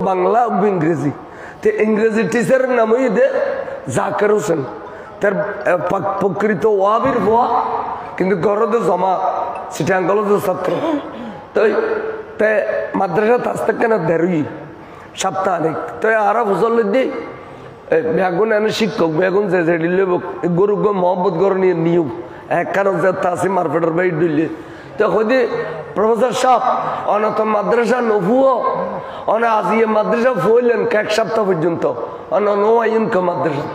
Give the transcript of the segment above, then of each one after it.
বাংলা ইংরেজি তে ইংরেজি টিচারের নাম হই দে জাকির হোসেন তার প্রকৃত ওয়াবির ভুয়া কিন্তু গরদে জমা সিটাং কলেজের ছাত্র তো মাদ্রাসা আসতে কেন দেরুই সাপ্তাহিক তো আরা বুঝল দিই বেগুন এনে শিক্ষক বেগুন যে গরু মহব্বত গরু নিয়ে নিয়ম এক কারণ যে তাসি মারফেটের বাই দিলে তো হইতে প্রফেসর সাহেব অনত মাদ্রাসা নফুও অনে আজিয়ে মাদ্রাসা ফুইলেন এক সপ্তাহ পর্যন্ত অন নো আইন ক মাদ্রাসা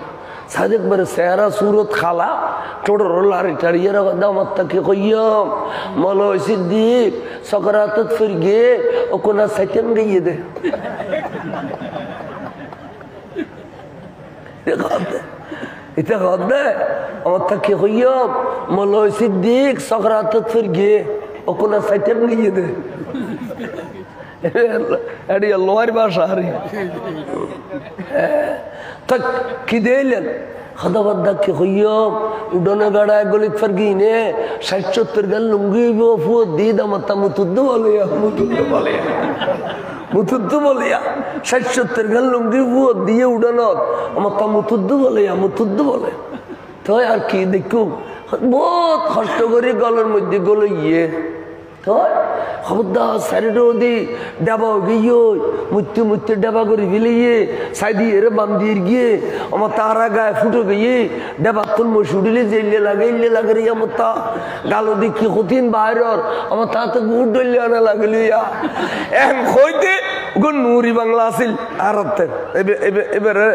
সাদেক বরে সেরা সুরত খালা টোড়র লারি টাড়িয়ে দামাত তাকে কইয়ম মলো সিদ্দিক সকরাতত ফিরগে ও কোনা সাইতেন গিয়ে দে এটা গদে আমার তাকে কইয়ম মলো সিদ্দিক সকরাতত ফিরগে ও কোনা সাইতেন গিয়ে দে এডি আল্লাহর ভাষা আরে तक किदेलन खदाबद्दा के खयम उडने गाड़ा गलित फरगीने 60-70 गल लुंगी वो फो दीदा मत मुतुद्दु बोले या 60-70 गल लुंगी वो दिए उडनो मत मुतुद्दु बोले तो यार की देखो बहुत कष्ट करे गलर मध्य गलो ये तो खबरदा साइडो दी डाबा गइयो मुत्ते डाबा করে ফেলিয়ে সাইদি এর বান্দির গিয়ে আমার তারা গায়ে ফুটে গিয়ে ডাবা তুল মশুডিলে জেলে লাগে রে আমতা গালো দেখি কঠিন বাইরর আমার তাতে গুড দইলে আনা লাগলিয়া এম কইতে গুন নুরি বাংলা আছিল আরতে এবারে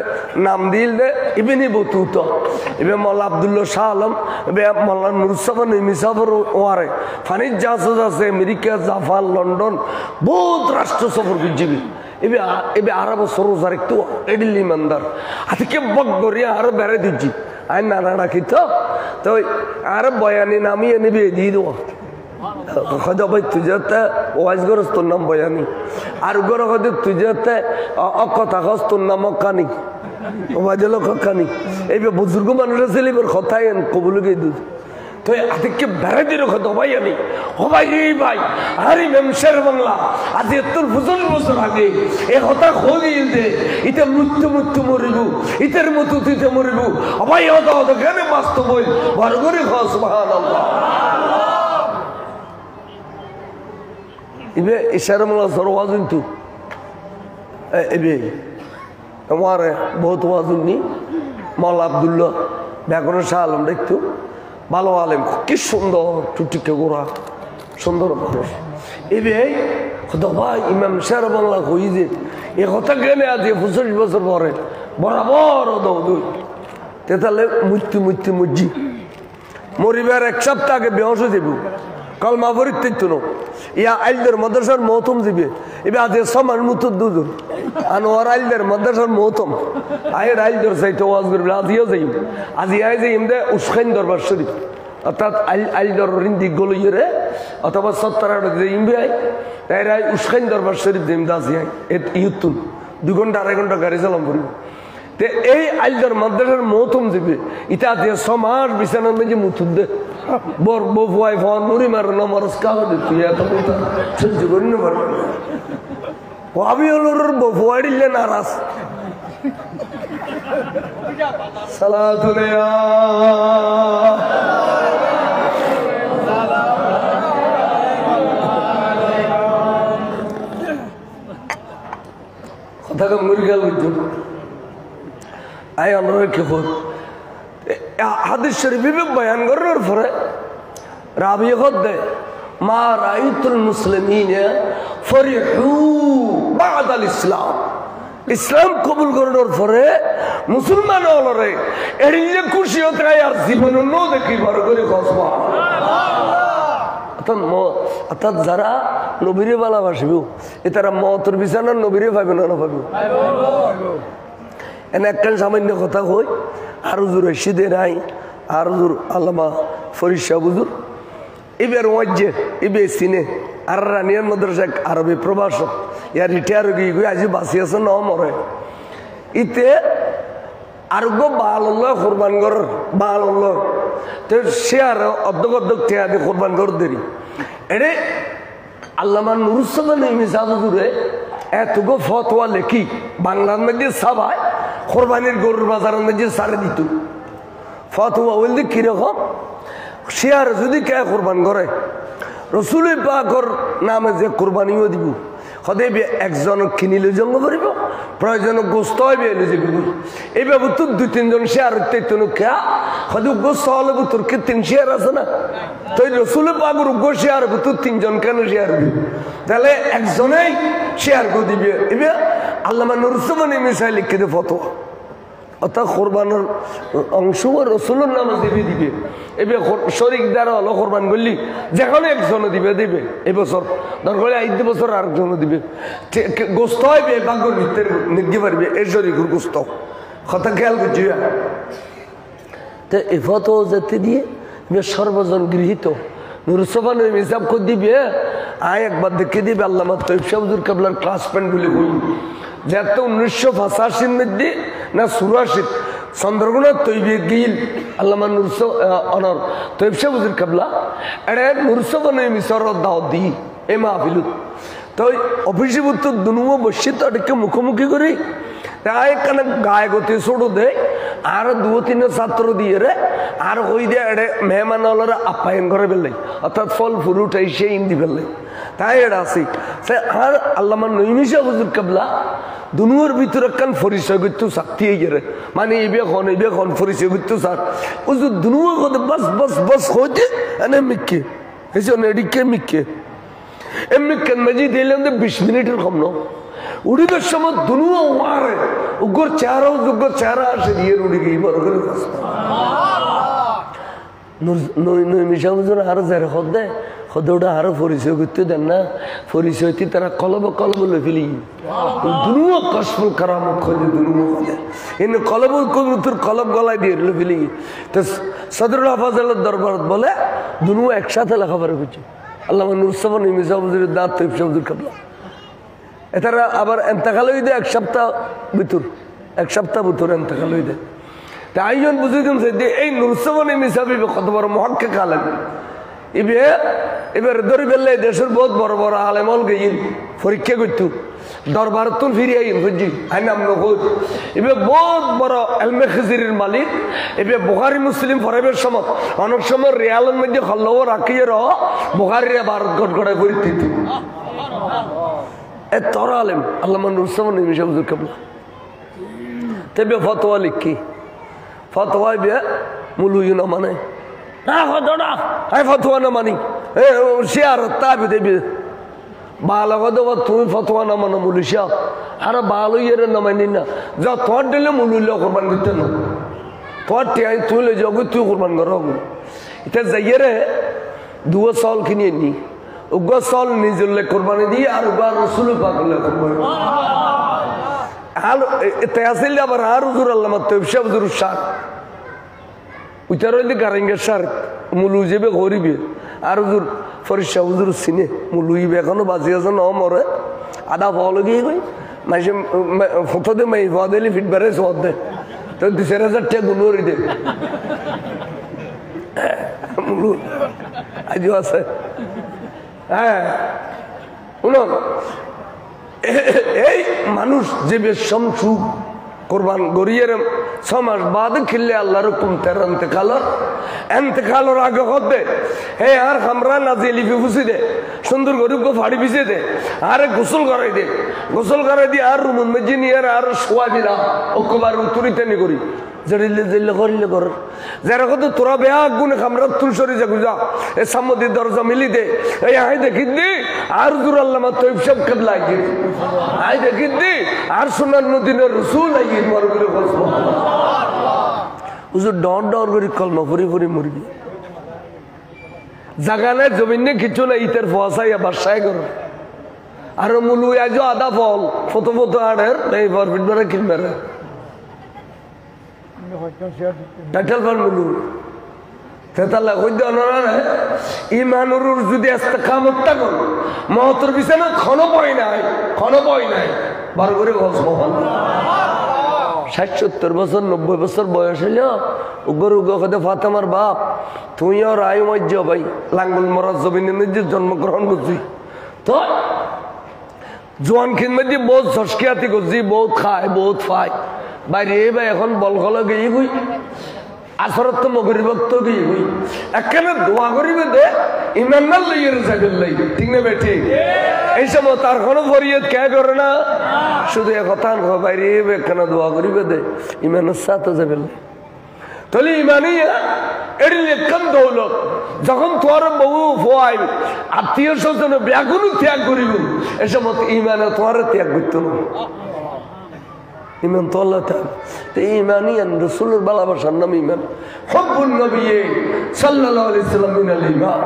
নাম দিল দে ইবনি বতুত এবে মাওলানা আব্দুল্লাহ শাহ আলম এবে মাওলানা নুরসাফা নিমিসাফর ওয়ারে ফানিজ জাসুস আছে আমেরিকা জাপান লন্ডন বহুত রাষ্ট্র সফর করছিবি এবে আরব সরোজার একটু এডিল ইমানদার আজকে বগরিয়া আর বেড়ে দিচ্ছি আই নানা রাখি তো আর বয়ানি নামিয়ে নিবি দিয়ে দেবো খোঁজা ভাই তুই যাতে ওয়াজ গরস তোর নাম বয়ানি আর গর খোঁজে তুই যাতে অকথা খস তোর নাম অকানি ওয়াজল কানি এই বুজুর্গ মানুষের ছেলে এবার কথাই কবুল গিয়ে দুধ তো আজকে বেড়ে দিল খোঁজা ভাই আনি হবাই রে ভাই আরে মেমশের বাংলা আজ 70 বছর আগে এ কথা খোঁজিয়ে দে ইতে মৃত্যু মরিব ইতের মতো তুইতে মরিব হবাই হতো কেন বাস্তব বই বড় করে খাও সুবহানাল্লাহ ইবে ইশারা মালা সরওয়াজ কিন্তু ইবে আমারে বহুত ওয়াজুন নি মাওলানা আব্দুল্লাহ বেগম শাহ আলম দেখতো ভালো আলেম কি সুন্দর টুটিকে গোরা সুন্দর মানুষ ইবে খোদা ভাই ইমাম শের বাংলা কই যে এই কথা গেলে আজ 25 বছর পরে বরাবর দৌড় তেতালে মৃত্যু মরিবার এক সপ্তাহ আগে বেহস দেব কলমা পরিত্যক্ত নো ইয়া আইলদের মাদ্রাসার মহতম দিবে এবার আজ সমান মুতুদ দুদুর আনোয়ার আইলদের মাদ্রাসার মহতম আয়ের আইলদের চাইতে ওয়াজ করবে আজিও যাইম আজি আই যাইম দে উসখাইন দরবার শরীফ অর্থাৎ আইলদর রিন্দি গলইয়ে রে অথবা 70 যাইম ভাই তাই উসখাইন দরবার শরীফ যাইম দাজি আই ইউতুন 2 ঘন্টা 2.5 ঘন্টা গাড়ি চালাম পড়ব তে এই আইলদের মাদ্রাসার মহতম দিবে ইটা দিয়ে সমাজ বিছানার মধ্যে মুতুদ দে বর বফুয়াই ফোন নুরি মার নমরস কাহ দে তুই এত কথা সহ্য করি না পারবে ওয়াবি হলোর বফুয়াই দিলে নারাজ সালাতু আলাইয়া কথা কম মুরগাল বুঝছো আই অনুরোধ কি হল হাদিস শরীফে বয়ান করার পরে রাবি খোদে মা রাইতুল মুসলিমিন ফরিহু বাদাল ইসলাম কবুল করার পরে মুসলমান হলরে এড়িয়ে খুশি হতে আর জীবন ন দেখি বড় করে অর্থাৎ যারা নবীরে ভালোবাসিব এ তারা মতের বিছানা নবীরে পাবে না পাবে এনে একটা সামান্য কথা কই আর হুজুর রশিদে নাই আর হুজুর আল্লামা ফরিদ শাহ হুজুর এবার ওয়াজ্জে ইবে সিনে আর রানিয়ার মাদ্রাসা আরবি প্রভাষক ইয়ার রিটায়ার হয়ে গিয়ে আজি বাঁচি আছে ন মরে ইতে আরোগ্য বাল্লাহ কোরবান কর বাল্লাহ তো সে আর অর্ধক ঠেয়াদি কোরবান কর দেরি এরে আল্লামা নুরুজ্জামান মিসাদ হুজুরে এতগো ফতোয়া লেখি বাংলার মধ্যে সবাই কোরবানির গরুর বাজারের মধ্যে সারে দিত ফতোয়া বলতে কিরকম শেয়ার যদি কে কোরবান করে রসুল পাকর নামে যে কোরবানিও দিব সদায় একজন কিনিলে জন্ম করিব প্রয়োজন গোস্ত হইবে এই বাবু তোর 2-3 জন শেয়ার খেয়া সদু গোস্ত হলে তোর কি 3 শেয়ার আছে না তুই রসুল পাকর গো শেয়ার তোর 3 জন কেন শেয়ার দিবি তাহলে একজনেই শেয়ার করে দিবে এবার আল্লামা নুরুজ্জামানি মিসাইল লিখে দে ফতোয়া অর্থাৎ কোরবানের অংশ রসুলের নামে দিবে দিবে এবার শরিক দ্বারা হলো কোরবান করলি যেখানে একজনে দিবে দিবে এবছর দরকার 5 বছর আরেকজনে দিবে গোস্ত হইবে বাগর ভিতরে নিতে পারবে এই শরিকুর গোস্ত কথা খেয়াল করছি তো এ ফটো যেতে দিয়ে সর্বজন গৃহীত নুরুজ্জামান হিসাব করে দিবে আয় একবার দেখে দিবে আল্লামা তৈয়ব শাহ হুজুর কেবলার ক্লাস ফ্রেন্ড বলে বলি যে 1985 মধ্যে না 84 চন্দ্রগুনা তৈবে গিল আল্লামা অনর তৈব শাহ হুজুর কেবলা এড়ে নুরুজ্জামান মিশর দাওয়াত দি এ মাহফিলত তো অফিসে বুঝতো দুনুও বসে তো এটাকে মুখোমুখি করি তাই এখানে গায়ে গতি ছোটো দেয় আর 2-3 ছাত্র দিয়ে রে আর হই দিয়ে এড়ে মেহমান হলরা আপ্যায়ন করে ফেললে অর্থাৎ ফল ফুরুট এসে ইন্দি ফেললে তাই এটা আসি সে আর আল্লামা নঈমী শাহ হুজুর কেবলা দুনুয়ার ভিতরে কান পরিচয় করতে সাথী গেলে মানে এই খন পরিচয় করতে সার হুজুর দুনুয়া কথা বাস বাস বাস হইতে এনে মিক্কে এসে এদিকে মিক্কে এমনি কেন মাঝি দিলাম 20 মিনিটের কম না উড়িবার সময় দুনুয়া মারে উগ্র চেহারা আসে দিয়ে উড়ি গিয়ে বড় করে নঈমী শাহ হুজুর আরো যারা হদ দেয় হদৌটা আরো পরিচয় করতে দেন না পরিচয় তারা কলব লই ফেলি দুনুয়া কসফুল কারামত খোঁজে দুনুয়া এনে কলব তোর কলব গলায় দিয়ে লই ফেলি তো সদরুল হাফাজের দরবার বলে দুনুয়া একসাথে লেখাপড়া করছে আল্লামা নুরুজ্জামান শাহ হুজুরের দাঁত তৈব শাহ হুজুর কেবলা এটারা আবার এন্তেকাল হয়ে দেয় 1 সপ্তাহ ভিতর এন্তেকাল হয়ে দেয় তা আইজন বুঝে দিন যে এই নুরুজ্জামান হিসাবে কত বড় মহাক্কে খালেন এবার ধরে ফেললে দেশের বহুত বড় বড় আলেমল গেইন পরীক্ষা করত দরবার তুল ফিরিয়ে আইন বুঝছি আইনাম নকুদ এবার বহুত বড় এলমে খিজিরির মালিক এবার বুখারি মুসলিম ফরাইবের সময় অনেক সময় রিয়ালের মধ্যে হল্লও রাখিয়ে রহ বুখারিরা ভারত গড়গড়ায় পরিস্থিত এ তর আলেম আল্লামা নুরুজ্জামান শাহ হুজুর কেবলা তেবে ফতোয়া লিখি ফতোয়ায় বে মুলুই না মানে না হদড়া আই ফতোয়া না মানি এ শেয়ার তাবি দেবি বালা গদবা তুমি ফতোয়া না মানো মুলুশা আর বালু এর না মানি না যা তোর দিলে মুলুইল কুরবান করতে না তোর টিয়াই তুই লে জগ তুই কুরবান করো এটা যাইয়ে রে 2 সাল কিনে নি উগ্র সাল নিজলে কুরবানি দিয়ে আর উগ্র রাসূল পাক লে কুরবানি আর এতে আসলে আবার আর হুজুর আল্লামা তৈব শাহ হুজুর শাহ উইটার হইলে গারেঙ্গের সার মুলু যাবে গরিবে আর হুজুর ফরিশা হুজুর সিনে মুলুইবে এখনো বাজি আছে ন মরে আদা ফল গিয়ে গই মাসে ফটো দে মাই ফাদেলি ফিটবারে সদ দে তো 2000 টাকা গুণরি দে মুলু আজও আছে হ্যাঁ শুনুন এই মানুষ যে বেশম সুখ কোরবান গরিয়ের 6 মাস বাদ খিললে আল্লাহর হুকুম তের এন্তেকালর আগে হতে হে আর আমরা নাজিলি ফুসি দে সুন্দর গরিবকে ফাড়ি পিছে দে আরে গোসল করাই দিয়ে আর রুমুন মেজি নিয়ে আর শোয়া দিলা ওকবার উত্তরিতে নি করি জড়িলে জড়িলে করিলে কর যারা কত তোরা বেয়া গুনে খামরা তুল সরি যা গুজা এ সামদি দরজা মিলি দে এই আই দেখি দি আর হুজুর আল্লামা তৈব শাহ কেবলা আই দেখি দি আর সুনান নদীনের রাসূল আই মরগুলো হুজুর ডর করে কলমা ফুরি মুরগি জাগানে জমিনে কিছু না ইতের ফসাইয়া বাসায় কর আর মুলু আজ আদা ফল ফটো আড়ের এই ফরফিট বেড়ে কিনবে টাইটেল ফল মুলু তেতাল্লা কইতে অনারা ইমানুর যদি ইস্তেকামতটা কর মহতর বিছানা ক্ষণ বই নাই বার করে বলছ সুবহানাল্লাহ 60-70 বছর 90 বছর বয়স হইল উগ্র কথা ফাতেমার বাপ তুই আর আয় মজ্জ ভাই লাঙ্গুল মরা জমিনের মধ্যে জন্মগ্রহণ করছি তো জোয়ান খিনমে বহুত সস্কিয়াতি করছি, বহুত খায়, বহুত ফায়। বাইরে ভাই এখন বল খল গিয়ে গুই আসরত তো মগরি ভক্ত গিয়ে গুই একখানে দোয়া করিবে দে ইমানদার লইয়ে সাইকেল লাই, ঠিক না বেঠি? এই সময় তার কোনো ফরিয়ত কে করে না, শুধু এক কথা বাইরে একখানে দোয়া করিবে দে ইমানের সাথে যাবে। তাহলে ইমানই এটি লেখান দৌলত। যখন তোর বউ ফোয়াই আত্মীয় স্বজন ব্যাগুলো ত্যাগ করিব, এ সময় ইমানে তোমার ত্যাগ করতো না। ইমান তো আল্লাহ ত্যাগ, তো ইমানই রসুলের ভালোবাসার নাম ইমান। হব্বুন নবী সাল্লাল্লাহু আলাইহি ওয়াসাল্লাম মিনাল ঈমান।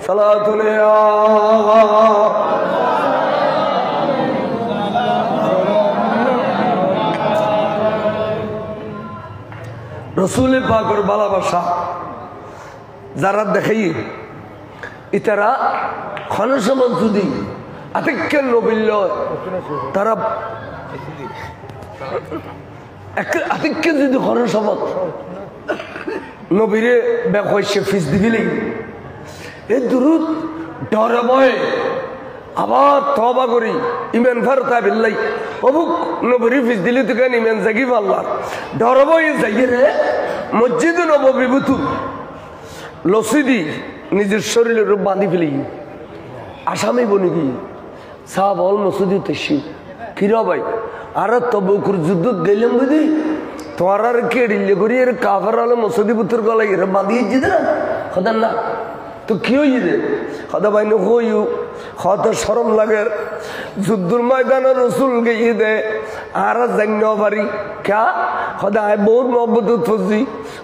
সালাতুন রসুল পাকের ভালোবাসা যারা দেখাই ইতারা খনসমন যদি আতিক্যের নবিল্য তারা আতিক্য যদি খনসমত নবীরে ব্যাপসে ফিস দিবি এই দূরত ডরে ভয়ে আবার তবা করি ইমান ফারতা বিল্লাই অবুক নবীরে ফিস দিলি তো কেন ইমান জাগি পাল্লার ডরে ভয়ে যাই রে মসজিদে নববী বুতু লসিদি নিজের শরীরের রূপ বাঁধি ফেলি আসামি বনি গিয়ে সাহ বল মসজিদ তেসি কিরা ভাই আর তবুকুর যুদ্ধ গেলাম বুঝি তোমার আর কেড়িলে করি এর কাফার হলে মসজিদ বুতুর গলাই এরা বাঁধিয়ে যেতে না খদার না তো কি হয়ে যে খদা ভাই নইউ হয়তো সরম লাগে যুদ্ধর ময়দানে রসুল গিয়ে দে আর জান্য পারি ক্যা খদায় বহুত মহব্বত ফজি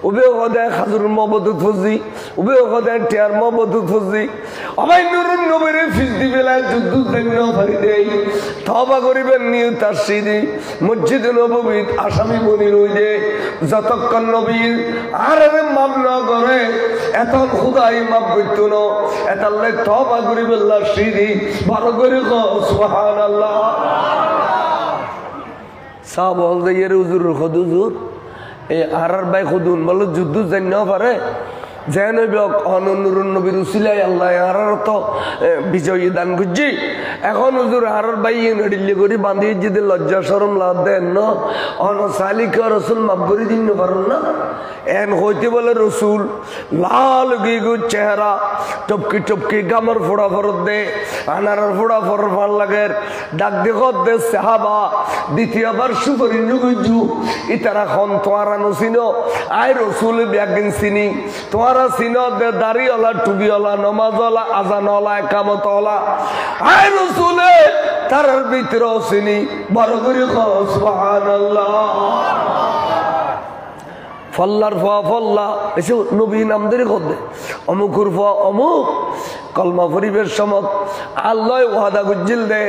উবে খদায় খাজুর মহব্বত ফজি উবে খদায় টিয়ার মহব্বত ফজি অবাই নুরুন নবীরে ফিস দি বেলায় যুদ্ধ জান্য পারি দেই তওবা করিবেন নিউ তার সিদি মসজিদ নববীত আসামি বনি রই যে যতক্ষণ নবী আর মাপ না করে এত খুদাই মাপ করতো না এত আল্লাহ তওবা করিবেন আল্লাহ সিদি ভালো করে সুবহানাল্লাহ। সাহ বল যে এর হুজুর খোদ হুজুর এই আর ভাই খুদুন বলো যুদ্ধ জান্য পারে যেন নুরুন নবীর উসিলাই আল্লাহ আর তো বিজয়ী দান করছি এখন হুজুর আর ভাই নড়িলে করি বাঁধিয়ে যদি লজ্জা সরম লাভ দেন না অন সালিকা রসুল মাফ করে দিন পারেন না এন হইতে বলে রসুল লাল গিগু চেহারা টপকি টপকি গামর ফোড়া ফরত দে আনার ফোড়া ফর ভাল লাগে ডাক দেখো দে সাহাবা দ্বিতীয়বার সুপরি নুগুজু ইতারা খন তোমারা নসিনো আয় রসুল ব্যাগিন চিনি তোমারা চিনো দে দাড়িওয়ালা টুবিওয়ালা নমাজওয়ালা আজানওয়ালা একামতওয়ালা আয় রসুলে তার ভিতরে চিনি বড় করে সুবহানাল্লাহ। ফল্লার ফা ফল্লা এসে নবী নাম ধরে করবে অমুকুর ফা অমুক কলমা ফরিবের সমত আল্লাহ ওয়াদা গুজিল দে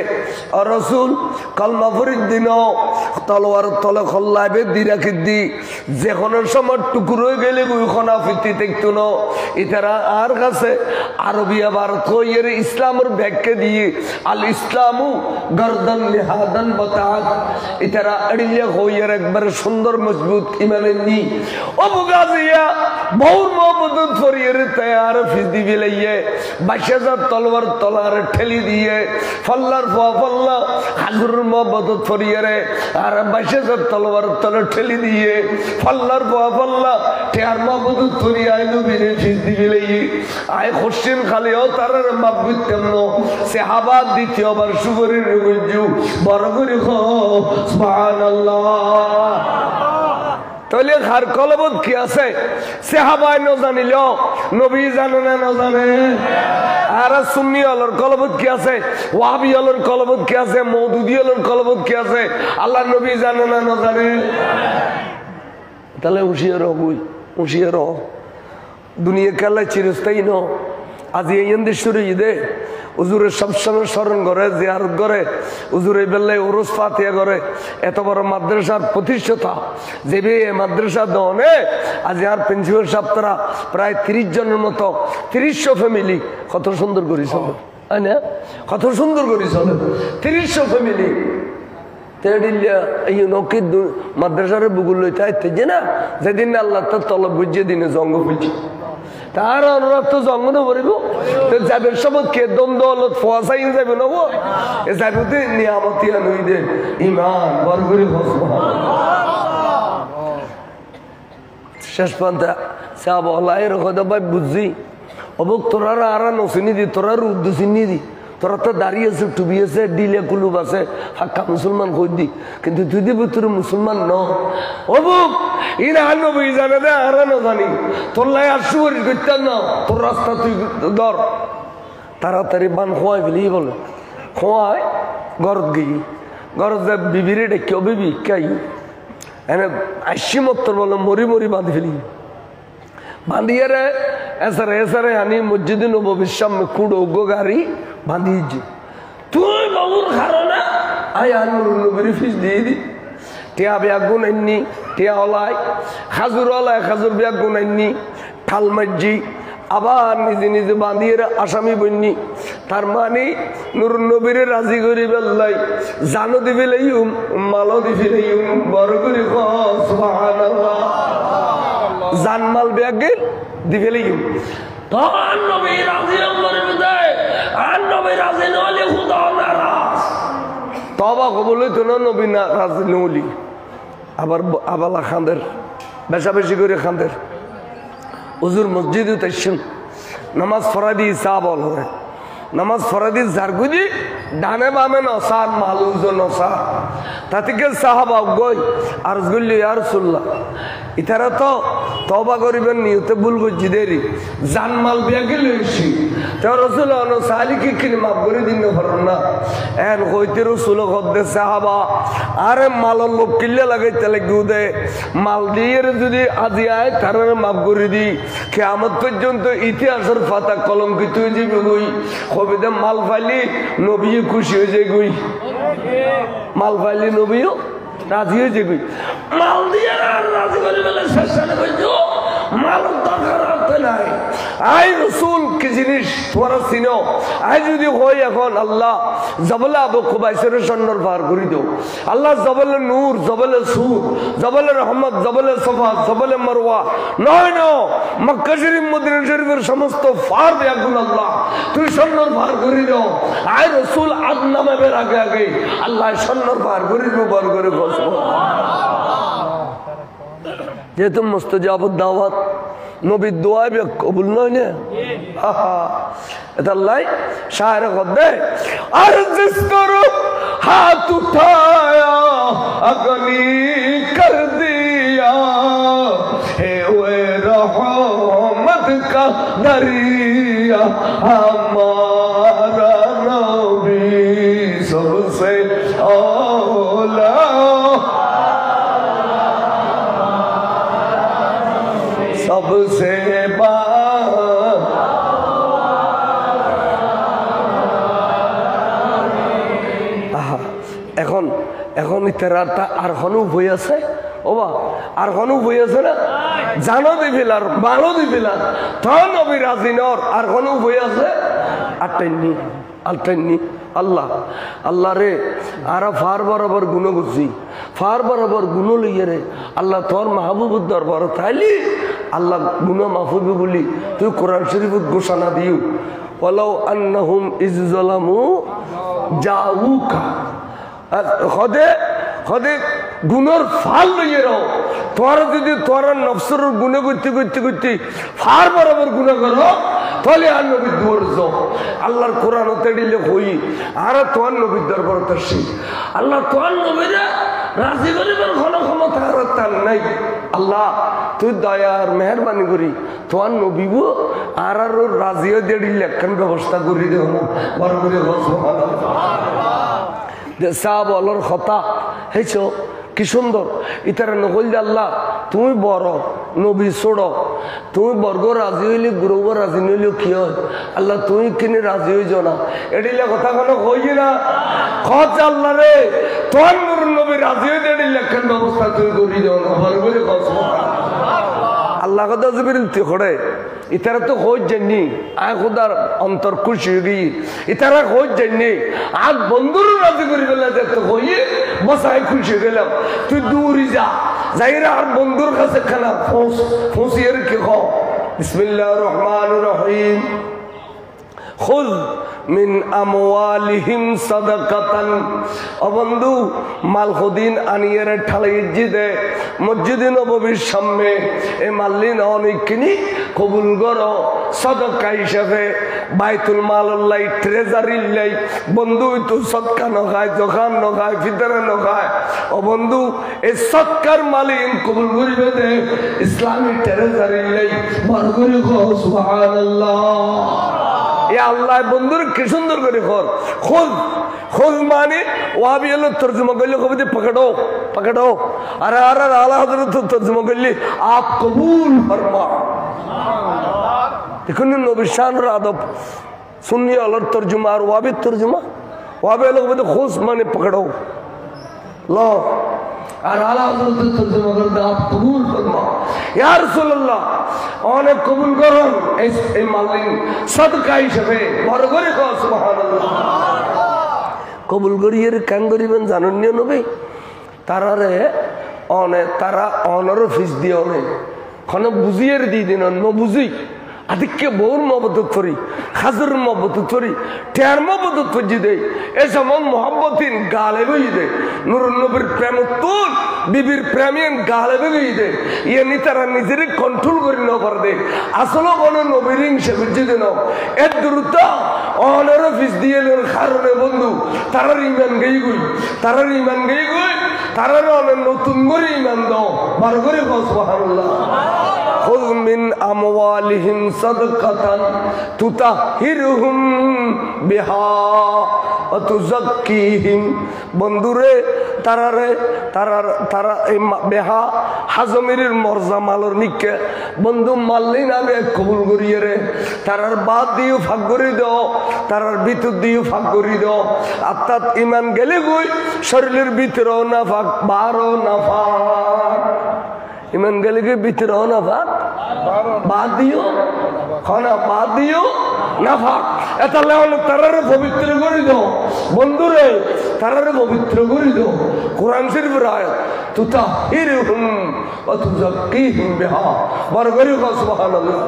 আর রসুল কলমা ফরির দিন তলোয়ার তলে খল্লাইবে দি রাখি দি যে কোনো সময় টুকুর হয়ে গেলে গুইখনা ফিতি দেখতো না ইতারা আর কাছে আরবিয়া ভারত হইয়ের ইসলামের ব্যাখ্যা দিয়ে আল ইসলামু গর্দান লিহাদান বাতাত ইতারা এড়িয়ে হইয়ের একবারে সুন্দর মজবুত ইমানের নি অবগাজিয়া বহুর মহব্বত ফরিয়ের তৈয়ার ফিস দিবি লাইয়ে 22,000 তলোয়ার তলার ঠেলি দিয়ে ফল্লার ফল্লা হাজুর মহব্বত ফরিয়ারে আর 22,000 তলোয়ার তলে ঠেলি দিয়ে ফল্লার ফল্লা টেয়ার মহব্বত ফরিয়ায় নবীরে ফিস দিবি লাইয়ে আয় খুশিন খালিও তার মাপ করতেন না সাহাবা দ্বিতীয়বার সুবরির রুজু বড় করে সুবহানাল্লাহ। তাহলে হার কলবত কি আছে সাহাবায় ন জানিল নবী জানে না ন জানে আর সুন্নি হলর কলবত কি আছে ওয়াহাবি হলর কলবত কি আছে মওদুদি হলর কলবত কি আছে আল্লাহ নবী জানে না ন জানে তাহলে হুঁশিয়ার হই হুঁশিয়ার দুনিয়া খেলায় চিরস্থায়ী ন আজ এই দেশের ঈদে হুজুরের সবসময় স্মরণ করে জিয়ারত করে হুজুরের বেলায় উরুস ফাতিহা করে এত বড় মাদ্রাসার প্রতিষ্ঠাতা যে মাদ্রাসা দনে আজ আর প্রিন্সিপাল সাহেব তারা প্রায় 30 জনের মতো 300 ফ্যামিলি কত সুন্দর করে চলে তাই না কত সুন্দর করে চলে 300 ফ্যামিলি মাদ্রাসার বুগুল লইতে যে না যেদিন আল্লাহ তার তলব বুঝিয়ে দিনে জঙ্গ বুঝি তার অনুরাগ তো জঙ্গনে পড়িব যাবে সব কে দ্বন্দ্ব হলত ফসাই যাবে নব এ যাবে নিয়ামতিয়া নই দে ইমান বরগুরি শেষ পন্থা সাব অলাইয়ের কথা ভাই বুঝছি অবক তোরা আর নসিনি দি তোরা রুদ্দু চিনি দি তোরা তো দাঁড়িয়ে আছে টুবি আছে ডিলে কুলুব আছে হাক্কা মুসলমান কই দি কিন্তু তুই দিবি তোর মুসলমান ন অবুক ইন আর নবী জানে দে আর ন জানি তোর লাই আর শুয়ারি করতেন না তোর রাস্তা তুই ধর তাড়াতাড়ি বান খোয়াই ফেলি বলে খোয়ায় গরত গিয়ে গরত যা বিবিরে ডেকে বিবি কাই এনে আশি মত্তর বলে মরি মরি বাঁধি ফেলি বাঁধিয়ে রে এসারে আনি মসজিদে নববীর সামনে কুড়ো গো গাড়ি বাঁধিয়েছি তুই বাবুর কারণে আই আনুর নবীর ফিস দিয়ে দি টিয়া ব্যাগ গুনাইনি টিয়া ওলাই খাজুর ওলাই খাজুর ব্যাগ গুনাইনি ঠাল মার্জি আবার নিজে নিজে বাঁধিয়ে আসামি বন্যি তার মানে নুর নবীর রাজি করি বেল্লাই জানো দিবি লাইম মালও দিবি লাইম বড় করি সুবহানাল্লাহ জানমাল ব্যাগে দিবি লাইম তখন নবী রাজি আল্লাহর বিদায় আর নবী রাজি নলি খুদা নারাজ তওবা কবুল হইতো না নবী না রাজি নলি আবার আবালা খানদের বেশি করে খানদের হুজুর মসজিদে তাইছেন নামাজ ফরাদি সাহাব হল নামাজ ফরাদি জারগুদি ডানে বামে নসার মালুজ নসা তাতে সাহাবা গই আর গল্লি ইয়া রাসূলুল্লাহ ইতারা তো তওবা করিবেন নিয়তে ভুল করছি দেরি জানমাল বিয়াকে লইছি তো রাসূলুল্লাহ সালিকে কিনে মাফ করে দিন পারেন না এন কইতে রাসূল গদ্দে সাহাবা আরে মাল লোক কিল্লে লাগাইতে লাগিও দে মাল দিয়ে যদি আজি আয় তারে মাফ করে দি কিয়ামত পর্যন্ত ইতিহাসের পাতা কলঙ্কিত হয়ে যাবে গই কবিতে মাল ফাইলি নবী খুশি হয়ে যায় গই মাল ফাইলি নবীও রাজি হয়ে যায় গই মাল দিয়ে রাজি করে বলে শেষে কইছো মাল দরকার রাখতে নাই আই রাসূল কি জিনিস তোমরা চিনো আই যদি হয় এখন আল্লাহ জবল আবু কুবাইসের সন্নর পার করে দাও আল্লাহ জবল নূর জবল সুর জবল রহমত জবল সফা জবল মারওয়া নয় ন মক্কা শরীফ মদিনা শরীফের সমস্ত পার দেয়াগুন আল্লাহ তুই সন্নর পার করে দাও আই রাসূল আদনামে বের আগে আগে আল্লাহ সন্নর পার করে দাও বার করে বসো যেহেতু মুস্তাজাব দাওয়াত নবীর দোয়া কবুল নয় না এটা আল্লাহ শায়ের কদে আর জিস করো হাত উঠায়া আগনি কর দিয়া হে ওয়ে রহমত কা দরিয়া हमारा नबी सबसे औला सबसे এখন এখন ইতারাটা আর কোনো বই আছে ওবা আর কোনো বই আছে না জানো দিবিলার ভালো দিবিলার তখন নবী রাজিনর আর কোনো বই আছে আটাইনি আলটাইনি আল্লাহ আল্লাহ রে আর ফার বরাবর গুণ করছি ফার বরাবর গুণ লইয়ে রে আল্লাহ তোর মাহবুবুর দরবার তাইলি আল্লাহ গুণ মাহবুবি বলি তুই কোরআন শরীফত ঘোষণা দিও ওয়ালাউ আন্নাহুম ইজ যালামু জাউকা খদে খদে গুণর ফাল লইয়ে রাও তোরা যদি তোরা নফসের গুণে করতে করতে করতে ফার বরাবর গুণ করো তাহলে আর নবীর দুয়ার যাও আল্লাহর কোরআন তেড়িলে হই আর তোর নবীর দরবার তাসি আল্লাহ তোর নবীরা রাজি করিবার কোনো ক্ষমতা আর তার নাই আল্লাহ তুই দয়ার মেহরবানি করি তোর নবীবু আর আর রাজিও দেড়িলে একখান ব্যবস্থা করি দেও না বড় করে সাহাব আল্লাহর কথা হেছ কি সুন্দর ইতারা নকল যে আল্লাহ তুমি বড় নবী ছোড় তুমি বর্গ রাজি হইলে গুরুব রাজি নইলেও কি হয় আল্লাহ তুমি কিনে রাজি হইছ না এডিলে কথা কোনো কই না খচ আল্লাহ রে তোর নূর নবী রাজি হইতে এডিলে কেন ব্যবস্থা তুই করি যাও না বর্গ খচ আল্লাহ কথা বিরতি করে ইতারা তো খোঁজ জানি আয় খুদার অন্তর খুশি হয়ে গিয়ে ইতারা খোঁজ জানি আজ বন্ধুর রাজি করি বেলা দেখতে হইয়ে বসায় খুশি গেলাম তুই দূরই যা যাইরা আর বন্ধুর কাছে খানা ফসিয়ে রেখে খাও বিসমিল্লাহির রহমানির রহিম খুয মিন আমওয়ালিহিম সাদাকাতান ও বন্ধু মাল খুদিন আনিয়ে ঠালাই দে মসজিদে নববীর সামনে এ মাল্লিন অনেকখিনি কবুল করো সদকা হিসাবে বাইতুল মালুল্লাহ ট্রেজারির লাই বন্ধু তো সদকা নখায় দোকান নখায় ভিতরে নখায় ও বন্ধু এই সদকার মালিক কবুল করিবে দে ইসলামী ট্রেজারির লাই বড় করে সুবহানাল্লাহ আল্লাহ বন্ধুর কি সুন্দর করে খোঁজ খোঁজ মানে ওয়াবি হলো তর্জমা করলে কবিতে পকড়ো পকড়ো আরে আরে আলা হযরত তর্জমা করলে আপ কবুল ফরমা দেখুন নবী শানের আদব সুন্নি আলার তর্জমা আর ওয়াবি তর্জমা ওয়াবি হলো কবিতে খোঁজ মানে পকড়ো লো আর আলা হযরত তর্জমা করতে আপ কবুল ফরমা ইয়া রাসূলুল্লাহ অনেক কবুল করুন এই মালিন সদকা হিসেবে বড় করে সুবহানাল্লাহ কবুল করিয়ে কেন করিবেন জানেন নি নবী তারারে অনে তারা অনর ফিস দিয়ে অনে ক্ষণ বুঝিয়ে দিয়ে দিন ন বুঝি আদিকে বউর মহব্বত করি হাজর মহব্বত করি টের মহব্বত ফজি দেয় এ সময় মোহাম্মতিন গালে বই দে নুর নবীর প্রেম তুল বিবির প্রেমিয়ান গালে বই দে ইয়ে নি তারা নিজের কন্ট্রোল করি ন পার দে আসলে কোন নবীর হিংসা বুঝি দেন এর দ্রুত অনার অফিস দিয়ে কারণে বন্ধু তারার ইমান গেই গই তারার ইমান গেই গই তারার অনেক নতুন করে ইমান দাও বার করে সুবহানাল্লাহ খুয মিন আমওয়ালিহিম সাদকাতান তুতাহিরুহুম বিহা ওয়া তুযাক্কিহিম বন্ধুরে তারা এই বেহা হাজমির মরজা মালর নিকে বন্ধু মাল্লি নামে কবুল করিয়ে রে তারার বাদ দিও ফাঁক করি দাও তারার ভিতর দিও ফাঁক করি দাও অর্থাৎ ইমান গেলে গই শরীরের ভিতরেও না ফাঁক বারো না ফাঁক ইমান গেলে গিয়ে ভিতরেও না ফাঁক বাদ দিও খানা বাদ দিও না ফাঁক এটা লেওয়ালে তারারে পবিত্র করে দাও বন্ধুরে তারারে পবিত্র করে দাও কোরআন শরীফের আয়াত তুতাহিরুহুম ওয়া তুযাক্কিহিম বিহা বার করে সুবহানাল্লাহ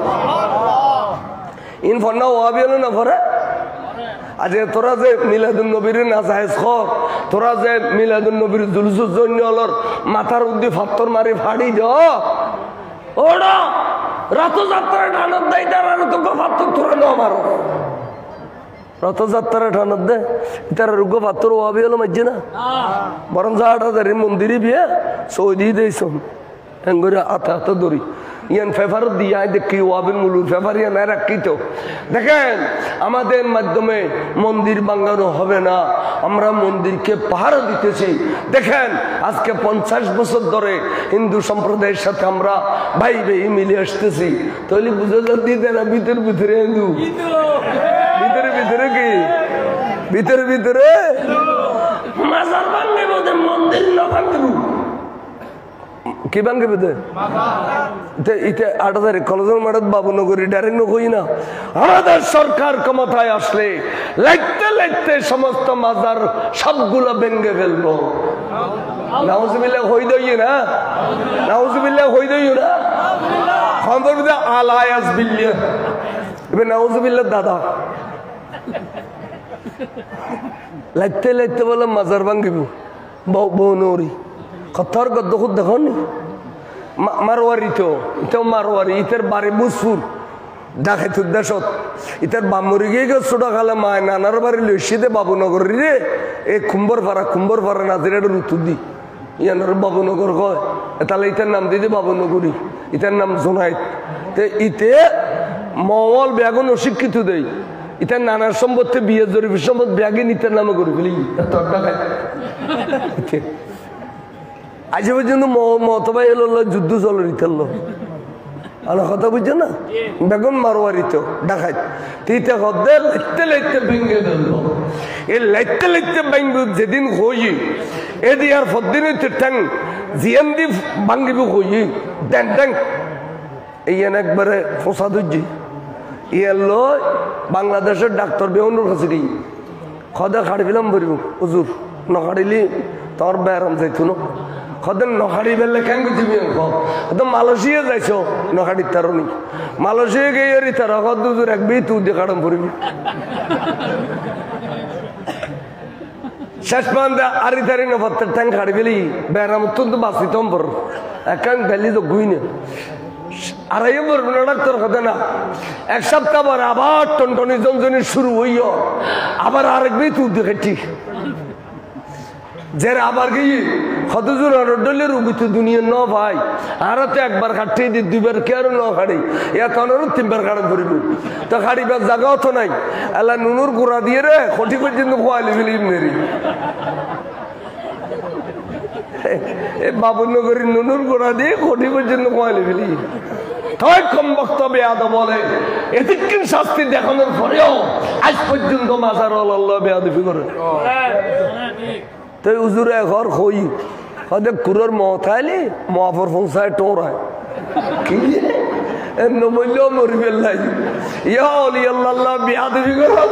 ইন ফন্না ওয়াবি হলো না পরে আজ তোরা যে মিলাদুন নবীর না জায়েজ কর তোরা যে মিলাদুন নবীর জুলুসুর জন্য অলর মাথার উদ্দি ফাত্তর মারি ফাড়ি দাও ওড়া রথযাত্রা ঠানত দেয় তার তো ফাত্তর তোরা ন মারো রথযাত্রা ঠানত দে তার রুগো ফাত্তর ওয়াবি হলো মাঝে না বরং যাটা দাঁড়িয়ে মন্দিরে বিয়ে সৌদি দিয়েছ এঙ্গরে আতা আতা দড়ি ইয়ান ফেভার দিয়া দেখি ওয়াবিন মুলুর ফেভার ইয়ান রাখি তো দেখেন আমাদের মাধ্যমে মন্দির বাঙ্গানো হবে না আমরা মন্দিরকে পাহারা দিতেছি দেখেন আজকে 50 বছর ধরে হিন্দু সম্প্রদায়ের সাথে আমরা ভাই ভাই মিলে আসতেছি তাহলে বুঝে দিতে না ভিতরে ভিতরে হিন্দু ভিতরে ভিতরে কি ভিতরে ভিতরে মাজার ভাঙ্গে বোধ মন্দির না ভাঙ্গে কি ভাঙ্গে বোধ ইতে 8 তারিখ কলেজের মাঠত বাবুনগরী ডাইরেক্ট নকই না আমাদের সরকার ক্ষমতায় আসলে লাগতে লাগতে সমস্ত মাজার সবগুলো ভেঙ্গে ফেলবো নাউজুবিল্লাহ হই দই না নাউজুবিল্লাহ হই দই না খবর দে আলায়াস বিল্লাহ এবে নাউজুবিল্লাহ দাদা লাগতে লাগতে বলে মাজার ভাঙ্গিব বউনরি কথার গদ্দ খুদ দেখো নি মারোয়ারি তো এটাও মারোয়ারি ইতার বাড়ি বুসপুর ডাকাইত দেশত ইতার বামুরি গিয়ে গেল ছোট খালে মায় নানার বাড়ি লইসিতে বাবুনগর রে এই কুম্বর পাড়া নাজিরাটা ঋতু দি ইয়ানোর বাবুনগর কয় তাহলে ইতার নাম দিদি বাবুনগরী ইতার নাম জোনাইত ইতে মঙ্গল ব্যাগুন অশিক্ষিত দেয় ইতার নানার সম্পত্তি বিয়ে জরিফের সম্পদ ব্যাগে নিতার নামে করে ফেলি আজ পর্যন্ত মতবাই এলো যুদ্ধ চলো রিতাল আমার কথা বুঝছো না বেগুন মারোয়ারি তো ডাকাই তিতে হদ্দে লাইতে লাইতে ভেঙে দিল এই লাইতে লাইতে ভাঙব যেদিন হই এদি আর ফদ্দিন ঠ্যাং জিয়ান দি ভাঙিব হই ড্যাং ড্যাং এই একবারে ফসা ধুজি ইয়েলো বাংলাদেশের ডাক্তার বেউনুর কাছে গিয়ে খদা খাড়ি ফেলাম ভরিব হুজুর নখাড়িলি তোর ব্যারাম যাইতো না কদিন নখাড়ি বেলে কেন তুমি কদম মালয়েশিয়া যাইছ নখাড়ির তার নি মালয়েশিয়া গিয়ে তার কদুর এক বি তুই দেখাড়ম পড়বি শেষ পর্যন্ত আরি তারি নফাত্তর ট্যাঙ্ক খাড়ি ফেলি বেড়াম অত্যন্ত বাঁচিতম পর একান ফেলি তো গুই না আড়াইয়ে পড়বে না ডাক্তার কথা না এক সপ্তাহ পর আবার টনটনি জনজনি শুরু হইয় আবার আরেকবার তুই দেখেছি যে আবার গিয়ে কতজন ডলের রুগী দুনিয়া ন ভাই আর তো একবার খাটিয়ে দি দুইবার কে আর ন খাড়ি ইয়া তনেরও তিনবার খাড়া ধরিব তো খাড়িবার জায়গাও তো নাই আল্লাহ নুনুর গুড়া দিয়ে রে খটি পর্যন্ত খোয়ালি ফেলি মেরি বাবুর নগরীর নুনুর গোড়া দিয়ে খটি পর্যন্ত খোয়ালি ফেলি তাই কম বক্তব্য আদা বলে এদিকে শাস্তি দেখানোর পরেও আজ পর্যন্ত মাজার আল্লাহ বেয়াদবি করে তো উজুরে ঘর হই হদে কুরর মথাইলি মহাফর ফংসায় টোরায় কি নমল্য মরি বেলাই ইয়া ওলি আল্লাহ বেয়াদবি করে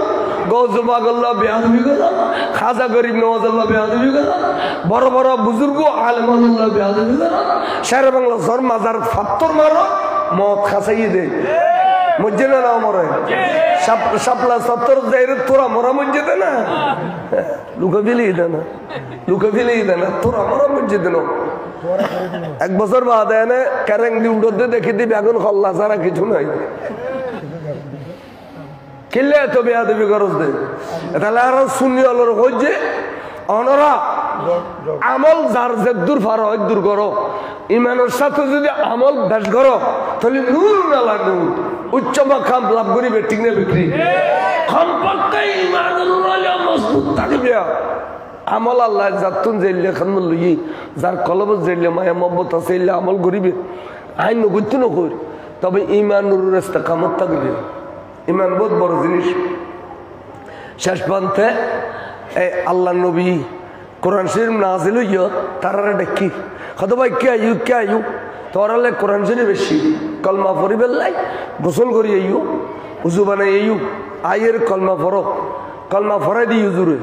গৌজবাগ আল্লাহ বেয়াদবি করে খাজা গরিব নওয়াজ আল্লাহ বেয়াদবি করে বড় বড় বুজুর্গ আলেম আল্লাহ বেয়াদবি করে শের বাংলা সর মাজার ফাত্তর মারো মদ খাসাইয়ে দে মসজিদে না মরে সাপলা সত্তর যাইরে তোরা মরা মসজিদে না লুকা ফেলি না লুকা ফেলি না তোরা মরা মসজিদে না এক বছর বাদ এনে ক্যারেং দি উঠতে দেখি দিবি এখন খল্লা ছাড়া কিছু নাই কিনলে এত বেয়া দেবী খরচ দে তাহলে আর শুনি অলর হচ্ছে অনরা আমল যার যে দূর ফার হয় দূর করো ইমানের সাথে যদি আমল বেশ করো তাহলে নূর না লাগবে উচ্চ মাকাম লাভ করিবে ঠিক না বিক্রি সম্পর্কে ইমানের মজবুত থাকবে আমল আল্লাহ যাতুন জেলে খান লই যার কলব জেলে মায়া মহব্বত আছে আমল করিবে আইন নগত্য নকর তবে ইমানুর রাস্তা কামত থাকবে ইমান বহুত বড় জিনিস শেষ পন্থে এই আল্লাহ নবী কোরআন শরীফ নাজিল হইয়া তারা দেখি হয়তো ভাই কে আয়ু তোরালে কোরআন শরীফ বেশি কলমা পড়ি বেলাই গোসল করি আইও উজু বানাই আইও আইয়ের কলমা পড়ো কলমা পড়াই দিই উজুরে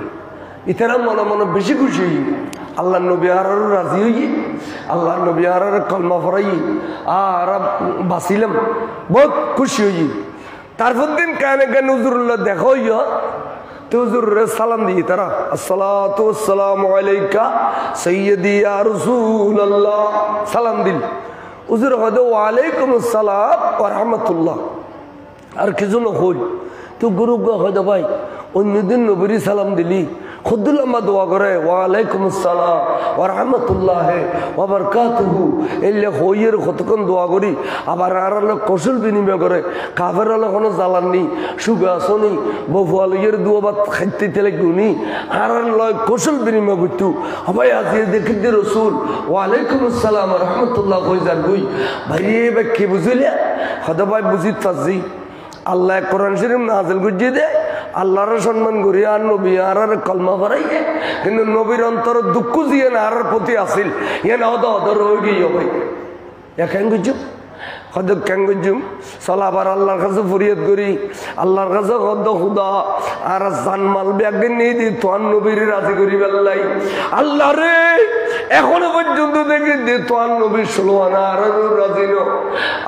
ইতারা মনে মনে বেশি খুশি হই আল্লাহ নবী আর রাজি হই আল্লাহ নবী আর কলমা পড়াই আর বাঁচিলাম বহুত খুশি হই তারপর দিন কানে কানে হুজুরুল্লাহ দেখো ইয়া তো হুজুরে সালাম দিই তারা আসসালাতু ওয়াসসালামু আলাইকা সাইয়্যিদি ইয়া রাসূলুল্লাহ সালাম দিল হুজুর হদে ওয়া আলাইকুম আসসালাম ওয়া রাহমাতুল্লাহ আর কিছু না হই তো গুরু গো হদে ভাই অন্যদিন নবীর সালাম দিলি খুদুল্লাহ দোয়া করে ওয়া আলাইকুম আসসালাম ওয়া রাহমাতুল্লাহি ওয়া বারাকাতুহু এলে হইয়ের কতক্ষণ দোয়া করি আবার আর কৌশল বিনিময় করে কাফের হলে কোনো জ্বালান নেই সুগা আসনি বহুয়ালিয়ের দোয়াবাদ খাইতে তেলে গুনি আর লয় কৌশল বিনিময় করতু হবাই আজি দেখি দি রসুল ওয়া আলাইকুম আসসালাম ওয়া রাহমাতুল্লাহ কই যার গই ভাইয়ে বাকি বুঝিলে হদা ভাই বুঝি তাজি আল্লাহ কোরআন শরীফ নাযিল করিয়ে দেয় আল্লাহর সম্মান করি আর নবী আর কলমা পড়াইয়ে কিন্তু নবীর অন্তর দুঃখ দিয়ে না আর প্রতি আসিল ইয়ে না হতো হতো রয়ে গিয়ে ভাই কেন বুঝছো হয়তো কেন বুঝুম চল আবার আল্লাহর কাছে ফরিয়াদ করি আল্লাহর কাছে হদ খুদা আর জানমাল ব্যাগ নিয়ে দিই তোয়ার নবীর রাজি করি বেল্লাই আল্লাহ রে এখনো পর্যন্ত দেখি যে তোয়ার নবীর ষোলোয়ানা আর রাজি ন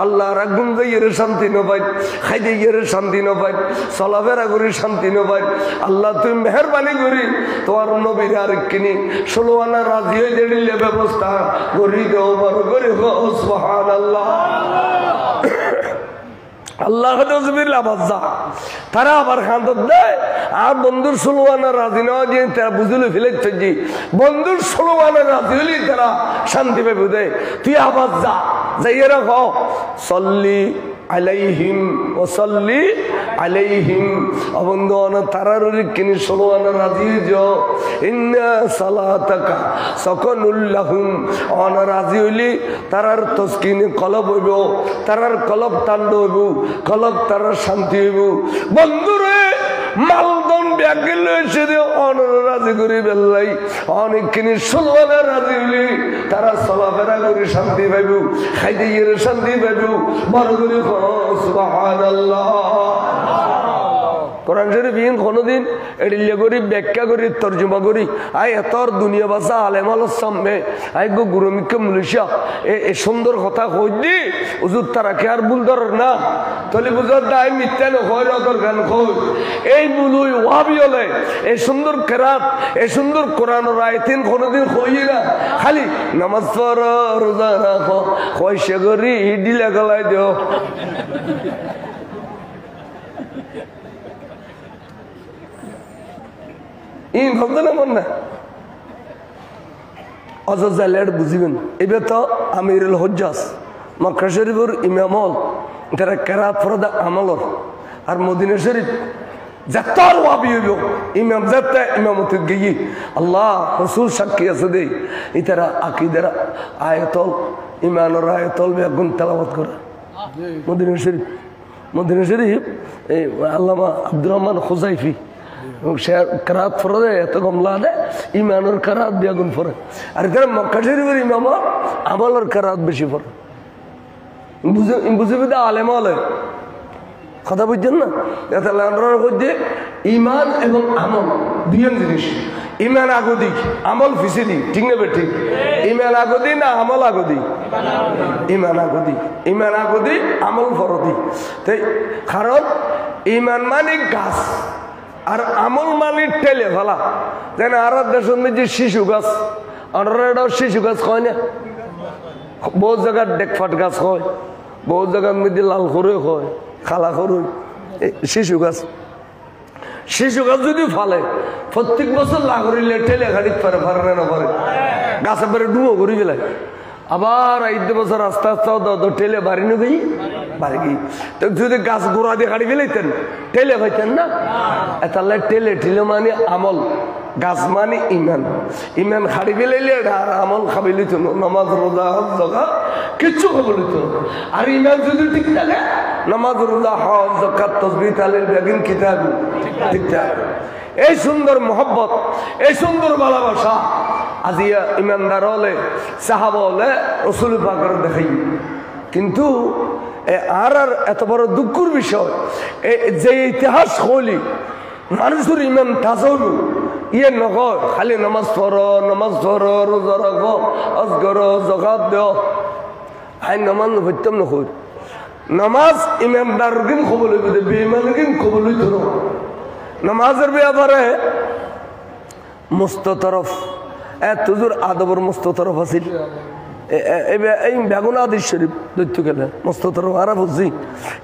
আল্লাহ রাখুন যে এর শান্তি ন পাই খাইতে এর শান্তি ন পাই চলাফেরা করি শান্তি ন পাই আল্লাহ তুই মেহরবানি করি তোয়ার নবীর আর কিনি ষোলোয়ানা রাজি হয়ে দিলে ব্যবস্থা করি দেও বড় করে সুবহানাল্লাহ আল্লাহ তারা আবার খান দেয় আর বন্ধুর ষোলোয়ানা রাজি নেওয়া দিয়ে তারা বুঝলে ফেলেছে বন্ধুর ষোলোয়ানা রাজি হলি তারা শান্তি পাবে দেয় তুই আবার যা যাইয়ে রাখো সল্লি আলাইহিম ওয়াসাল্লি আলাইহিম অবন্ধন তারার কিনি ষোলোয়ানা রাজি যাও ইন্না সালাতাকা সাকানুল লাহুম অনা রাজি হইলি তারার তসকিনে কলব হইব তারার কলব তান্ড হইব কলব তারার শান্তি হইব বন্ধুরে মালদন ব্যাগিল এসে দিয়ে অনর রাজি করি বেল্লাই অনেকখানি ষোলোয়ানা রাজি হইলি তারা চলাফেরা করে শান্তি পাইব খাইতে গিয়ে শান্তি পাইব বড় করে সুবহানাল্লাহ কোরআন শরীফ ইন কোনোদিন এড়িলে করি ব্যাখ্যা করি তর্জমা করি আই এতর দুনিয়া বাসা আলেম আলোর সামনে আই গো গুরুমিকে মুলিশা এ সুন্দর কথা কই দি হুজুর তারা কে আর ভুল ধর না তাহলে বুঝার দাই মিথ্যা নয় অদর গান কই এই মুলুই ওয়াবি হলে এই সুন্দর কেরাত এই সুন্দর কোরআন আয়াতিন কোনোদিন কই না খালি নামাজ পড়ো রোজা রাখো কইসে করি ডিলা গলায় দিও ইন ভাবতে না মন না অযোধ্যা লেট বুঝিবেন এবার তো আমিরুল হজ্জাজ মক্কা শরীফের ইমামল তারা কেরাত ফরদা আমলর আর মদিনা শরীফ যাত্রার ওয়াবি হইব ইমাম যাত্রা ইমামত গিয়ে আল্লাহ রসুল সাক্ষী আছে দেই ইতারা আকিদার আয়াতল ইমানের আয়াতল বেগুন তেলাওয়াত করে মদিনা শরীফ এই আল্লামা আব্দুর রহমান খুজাইফি সে কেরাত ফরদে এত কমলা দে ইমানের কেরাত বেগুন ফরে আর এখানে মক্কা শরীফের ইমাম আমলের কেরাত বেশি ফরে বুঝে বুঝে আলেম আলে কথা বুঝছেন না মধ্যে ইমান এবং আমল দুই জিনিস ইমান আগদি আমল ফিসিদি ঠিক না ঠিক ইমান আগদি না আমল আগদি ইমান আগদি আমল ফরদি তাই কারণ ইমান মানে গাছ আর আমল মানে টেলে ফেলা যেন আর দেশের মধ্যে শিশু গাছ আনারাও শিশু গাছ হয় না বহু জায়গার ডেকফাট গাছ হয় বহু জায়গার মধ্যে লাল করে হয় খালা করুন শিশু গাছ যদি ফালে প্রত্যেক বছর লাগরিলে ঠেলে গাড়ি পারে পারে না পারে গাছে পারে ডুবো করি বেলায় আবার 5 বছর আস্তে আস্তে ঠেলে বাড়ি নে গই বাড়ি গই তো যদি গাছ গোড়া দিয়ে গাড়ি ফেলাইতেন ঠেলে পাইতেন না তাহলে ঠেলে মানে আমল গাছ মানে ইমান খাড়ি ফেলাইলে আর আমল খাবি লিত নামাজ রোজা হজ জাকাত কিচ্ছু খাবি লিত আর ইমান যদি ঠিক থাকে নামাজ রোজা হজ জাকাত তাসবিহ তাহলিল বেগিন কিতাব ঠিক থাকে এই সুন্দর মোহব্বত এই সুন্দর ভালোবাসা আজিয়া ইমানদার হলে সাহাবা হলে রসুল পাকের দেখাই কিন্তু আর এত বড় দুঃখের বিষয় যে ইতিহাস হলি মানুষের ইমান তাজল ইয়ে নকয় খালি নামাজ পড়ো রোজা রাখো হজ করো জাকাত দেও আই নামাজ হইতাম নকই নামাজ ইমানদার কিন খবর হইব বেঈমান কিন খবর হইতো না নামাজের ব্যাপারে মস্ত তরফ তুজুর আদবর মস্ত তরফ আছিল এই বেগুনাদিস শরীফ দৈত্য গেলে মস্ত তরফ আরব বুঝছি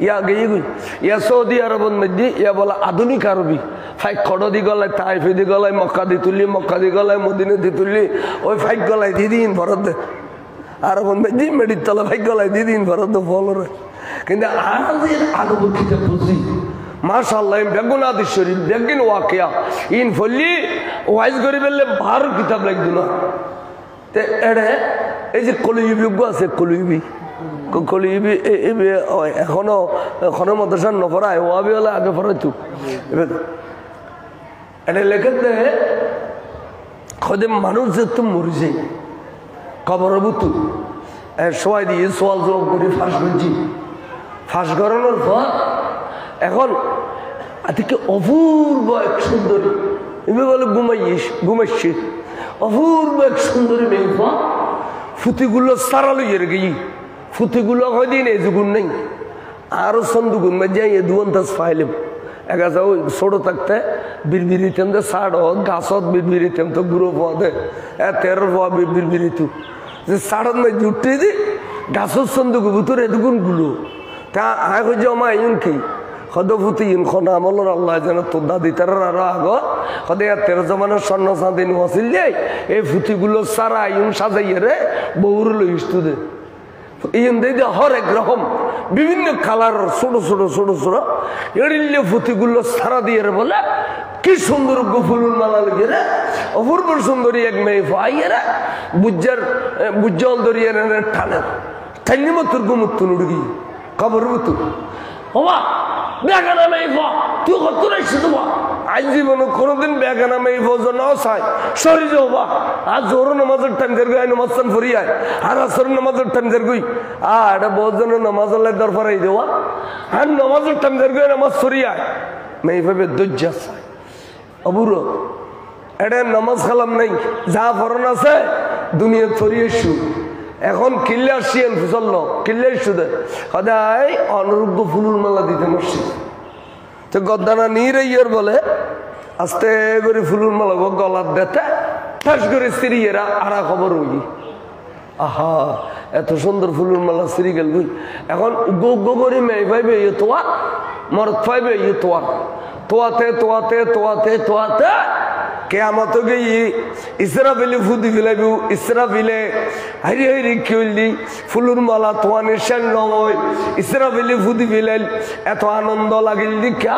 ইয়া গিয়ে গই ইয়া সৌদি আরবের মধ্যে ইয়া বলা আধুনিক আরবি ফাইক খড় দি গলায় তাইফে দি গলায় মক্কা দি গলায় মদিনা দি তুললি ওই ফাইক গলায় দিদিন ভরত দে আরবের মধ্যে মেডির তলা ফাইক গলায় দিদিন ভরত দে ফলরে কিন্তু আরবের আদবর কিতাব বুঝছি মাশাআল্লাহ বেগুনাদিস শরীফ বেগিন ওয়াকিয়া ইন ফলি ওয়াইজ করে বললে 12 কিতাব লাগতো না তে এড়ে এই যে কলিযুগ আছে কলিযুবি এখনো মাদ্রাসা নপড়ায় ওয়াবি হলে আগে পড়াইতো এটা লেখাতে খদে মানুষ যেহেতু মরিছে কবরের বুতু সবাই দিয়ে সোয়াল জবাব করে ফাঁস করানোর পর এখন আজকে অপূর্ব এক সুন্দরী এমনি বলে ঘুমাইছি অপূর্ব এক সুন্দরী মেয়ে ফুতিগুলো সারা লইয়ে গিয়ে ফুতিগুলো হয়দিন এই যুগুন নেই আরো সন্দুগুন যাই এ দুয়ান্তাস ফাইলেম একা ওই ছোট থাকতে বিড়বিড়িতেম যে সাড় গাছত বিড়বিড়িতেম তো গুঁড়ো পাওয়া দে তেরো পাওয়া বিড়বিড়িতু যে সাড়ত মাই জুটে দি গাছত সন্দুকু ভিতরে এদুগুন গুলো তা আয় হয়ে যাও মা ইন কি সদফুতি ইন খনা আমলের আল্লাহ যেন তোর দাদি তার আরো আগত সদে 13 জমানের স্বর্ণ চাঁদি নোয়াছিল যে এই ফুতিগুলো সারা ইন সাজাইয়ে রে বউর লইস্তু দে ইন দে হরেক রকম বিভিন্ন কালার ছোট এড়িলে ফুতিগুলো সারা দিয়ে রে বলে কি সুন্দর গফুলুল মালা লেগে রে অপূর্ব সুন্দরী এক মেয়ে ফাইয়ে রে বুজ্জল দরিয়ে টানে টাইনি মতুর গুমুত্তু নুড়গি খবর মতো বাবা বেগানা মেয়ে তুই কত রাখছি তোমা আজ জীবনে কোনোদিন বেগানা মেয়ে ভোজন চাই সরি যাবা আর জোর নামাজের টাইম দের গাই নামাজ টান ফরি আয় আর আসর নামাজের টাইম দের গই এটা বহুত জনের নামাজ আল্লাহ দরবার দেওয়া আর নামাজের টাইম দের গাই নামাজ ফরি আয় মেয়ে ভাবে দজ্জা চাই অবুরো এটা নামাজ খালাম নাই যা ফরন আছে দুনিয়া ছড়িয়ে শু এখন কিল্লে আসছেন চলল কিল্লে শুধু সদায় অনুরুদ্ধ ফুলুর মালা দিতে মসজিদ তো গদ্দানা নির বলে আস্তে করে ফুলুর মালা গলার দেতে ঠাস করে সিরিয়েরা আরা খবর হই আহা এত সুন্দর ফুলুর মালা সিরি গেল এখন গো করে মেয়ে পাইবে তোয়া মরদ পাইবে তোয়া তোয়াতে তোয়াতে তোয়াতে তোয়াতে কেয়ামত গিয়ে ইসরাফিলে ফুদি ফিলাইব ইসরাফিলে হারি হারি কিউলি ফুলুর মালা তোয়া নিশান নয় ইসরাফিলে ফুদি ফিলাইল এত আনন্দ লাগিল দেখা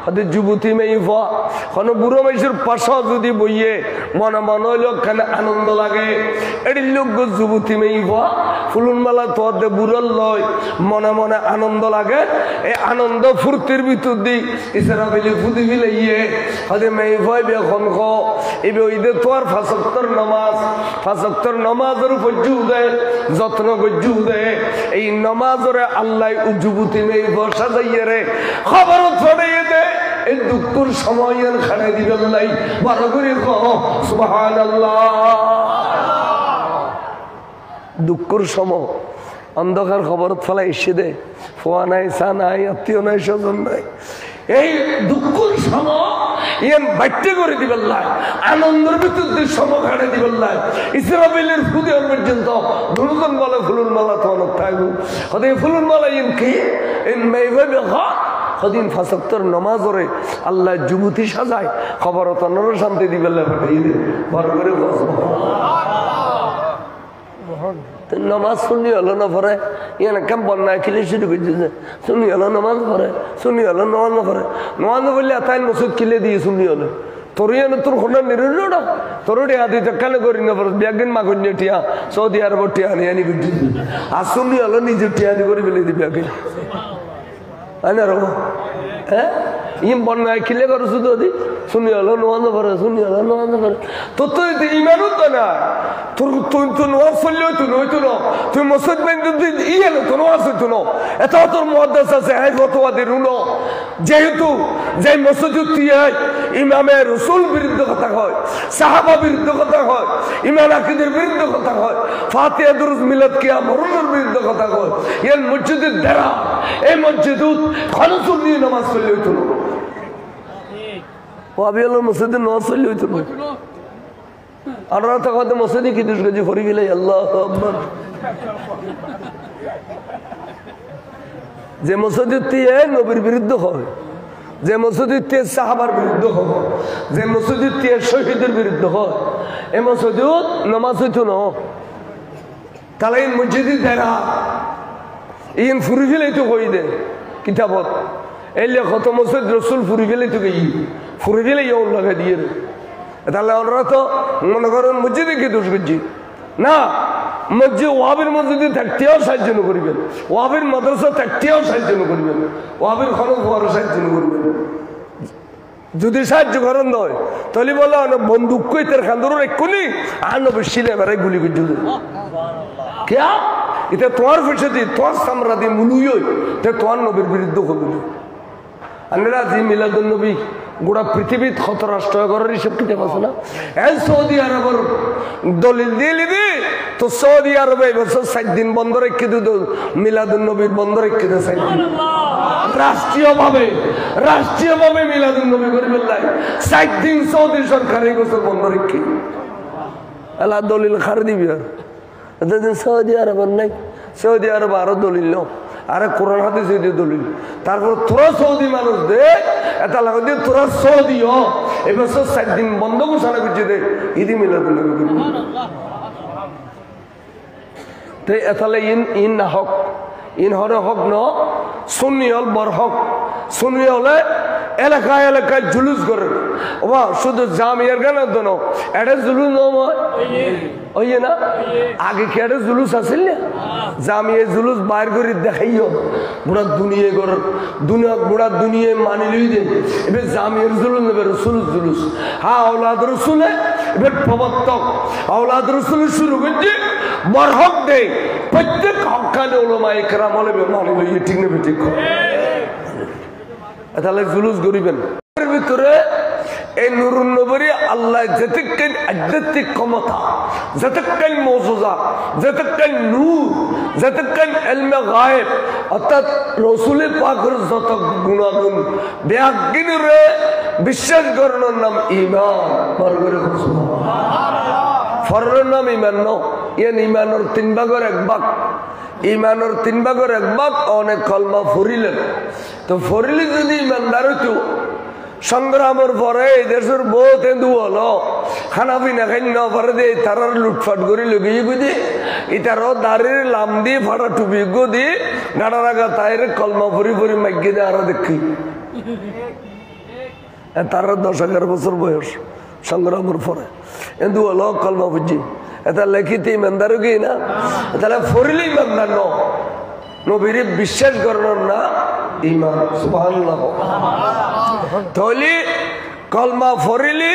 হয়তো যুবতী মেয়ে কোন বুড়ো মেয়ের পাশা যদি বইয়ে মনে মনে হইল খানে আনন্দ লাগে এটি লোক যুবতী মেয়ে ফুলুর মালা তোয়াতে বুড়াল লয় মনে মনে আনন্দ লাগে এই আনন্দ ফুর্তির ভিতর দি ইসরাফিলে ফুদি ফিলাইয়ে হয়তো মেয়ে ভয় এখন এবার ঈদের তো আর ফাঁসক্তর নমাজের উপর জু দেয় যত্ন জু দেয় এই নমাজরে আল্লাহ যুবতী মেয়ে বর্ষা যাইয়ে রে খবর ছড়িয়ে দেয় এই দুঃখর সময়ের খানে দিবেন নাই বড় করে সুবহানাল্লাহ দুঃখর সময় অন্ধকার খবর ফেলা এসে দে ফোয়া নাই চা নাই আত্মীয় নাই স্বজন নাই এই দুঃখর সময় ইয়ান বাইটে করে দিবেন না আনন্দের ভিতরে সময় খাটে দিবেন না ইসরাফিলের ফুদে পর্যন্ত দুজন বলে ফুলুর মালা তো থাকবো হতে ফুলুর মালা ইন কি ইন মেইভাবে হদিন ফাঁসক্তর নমাজরে আল্লাহ যুবতী সাজায় খবর তন্নর শান্তি দিবেন না বড় করে নমাজ শুনি হলো না পরে ইয়ান কেম বন্যা খেলে শুরু করছে শুনি হলো নমাজ পরে শুনি হলো নমাজ না পরে নমাজ বললে এত মসুদ কিলে দিয়ে শুনি হলো তোর ইয়ান তোর খোনা নিরল না তোর আদি কানে করি না পরে ব্যাগিন মাগুন টিয়া সৌদি আরব টিয়া আনি করছি আর শুনি হলো নিজে টিয়া দি করে ফেলে দিবি আগে না রব হ্যাঁ ইম বন্যায় খিলে করো শুধু শুনি হলো নোয়াজ করে শুনি হলো নোয়াজ করে তোর তো ইমানও তো না তোর তুই তো নোয়াজ চললে হইতো না হইতো না তুই মসজিদ তুই ই এলো তো নোয়াজ হইতো না এত তোর মহাদাস আছে হ্যাঁ ফতোয়াদের রুলো যেহেতু যে মসজিদ তুই ইমামের রসুল বিরুদ্ধে কথা হয় সাহাবা বিরুদ্ধে কথা হয় ইমাম আকিদের বিরুদ্ধে কথা হয় ফাতিহা দুরুদ মিলাদ কিয়াম মরুনের বিরুদ্ধে কথা হয় এর মসজিদের দ্বারা এই মসজিদ খনসুল নিয়ে নামাজ পড়লে হইতো না মসজিদে নামাজ পড়লে হইতো না আর কথা মসজিদে কি দুষ্কজি ফরি গেলে আল্লাহ যে মসজিদ দিয়ে নবীর বিরুদ্ধে হয় যে মসজিদ দিয়ে সাহাবার বিরুদ্ধে হয় যে মসজিদ দিয়ে শহীদের বিরুদ্ধে হয় এই মসজিদ নামাজ হইতো না তাহলে এই মসজিদের দ্বারা ইন ফুরি ফেলেই তো কই দে কিতাবত এলে কত মসজিদ রসুল ফুরি ফেলেই তো গেই ফুরি ফেলে ইউন লাগা দিয়ে তাহলে ওরা তো মনে করেন মসজিদে কি দোষ করছি না মসজিদ ওয়াবির মসজিদে থাকতেও সাহায্য করবেন ওয়াবির মাদ্রাসা থাকতেও সাহায্য করবেন ওয়াবির খরচ হওয়ারও সাহায্য করবেন যদি সাহায্য করেন নয় তাহলে বলো বন্দুক কই তার খান্দর এক্ষুনি আর নবীর শিলে বেড়াই গুলি করছিল কে এটা তোমার ফেসে দি তোমার সামরা দিয়ে মুলুই তোমার নবীর বিরুদ্ধে হল আমরা জি মিলাদুন নবী গোটা পৃথিবীত কত রাষ্ট্র করার হিসেব কিতাব আছে না এই সৌদি আরবের দলিল দিয়ে লিবি তো সৌদি আরবে এবছর 7 দিন বন্ধ রেখে দিত মিলাদুন নবীর বন্ধ রেখে দিত 7 দিন রাষ্ট্রীয়ভাবে মিলাদুন নবী করে ফেললাই 7 দিন সৌদি সরকার এই বছর বন্ধ রেখে আল্লাহ দলিল খার দিবি আর সৌদি আরবের নাই সৌদি আরব আরো দলিল নাও আরে কোরআন হাদিস দিয়ে দলিল তারপর তোরা সৌদি মানুষ দে এটা লাগে দিয়ে তোরা সৌদি হ এবছর 7 দিন বন্ধ ঘোষণা করছে দে ঈদি মিলাদুন নবী করবি তো এতালে ইন না হক ইন হরে হক ন সুন্নি হল বর হক সুন্নি হলে এলাকায় এলাকায় জুলুস করে ওবা শুধু জামিয়ার গান দন এটা জুলুস নয় ওই না আগে কি একটা জুলুস আসিল না জামিয়ে জুলুস বাইর করে দেখাইও গোটা দুনিয়া কর দুনিয়া গোটা দুনিয়া মানি লই দে এবার জামিয়ার জুলুস নেবে রসুল জুলুস হ্যাঁ আওলাদ রসুলে এবার প্রবর্তক আওলাদ রসুল শুরু করছে বর হক দেয় প্রত্যেক হকানে ওলামা ইকরাম হলে মানি লই ঠিক নেবে ঠিক তাহলে জুলুস করিবেন ভিতরে এই নুরুন নবী আল্লাহ যতক্ষণ আধ্যাত্মিক ক্ষমতা, যতক্ষণ মওজুজা, যতক্ষণ নূর, যতক্ষণ ইলমে গায়েব, অর্থাৎ রাসূল পাকের যত গুণাগুণ ব্যাজ্ঞানীরে বিশ্বাস করার নাম ঈমান। পরগরে সুবহানাল্লাহ। ফরর নাম ঈমান ন, ইয়ান ঈমানের তিন ভাগের এক ভাগ। ঈমানের তিন ভাগের এক ভাগ অনেক কলমা ফরিলেন, তো ফরিলে যদি ঈমানদার হইতো সংগ্রামের পরে এই দেশের বহুত হিন্দু হলো খানা পিনা খাই না পারে দিয়ে তারার লুটফাট করে লুকিয়ে গুদি ইতারও দাঁড়িয়ে লাম দিয়ে ফাটা টুপি গুদি গাড়া রাখা তাইরে কলমা ফুরি ফুরি মাইকে দিয়ে আরো দেখি তারা 10-11 বছর বয়স সংগ্রামের পরে হিন্দু হলো কলমা বুঝি এটা লেখিতে ইমানদারও কি না, তাহলে ফরিলে ইমানদার ন, নবীরে বিশ্বাস করানোর না ঈমান। সুবহানাল্লাহ। তাহলে কলমা ফরিলি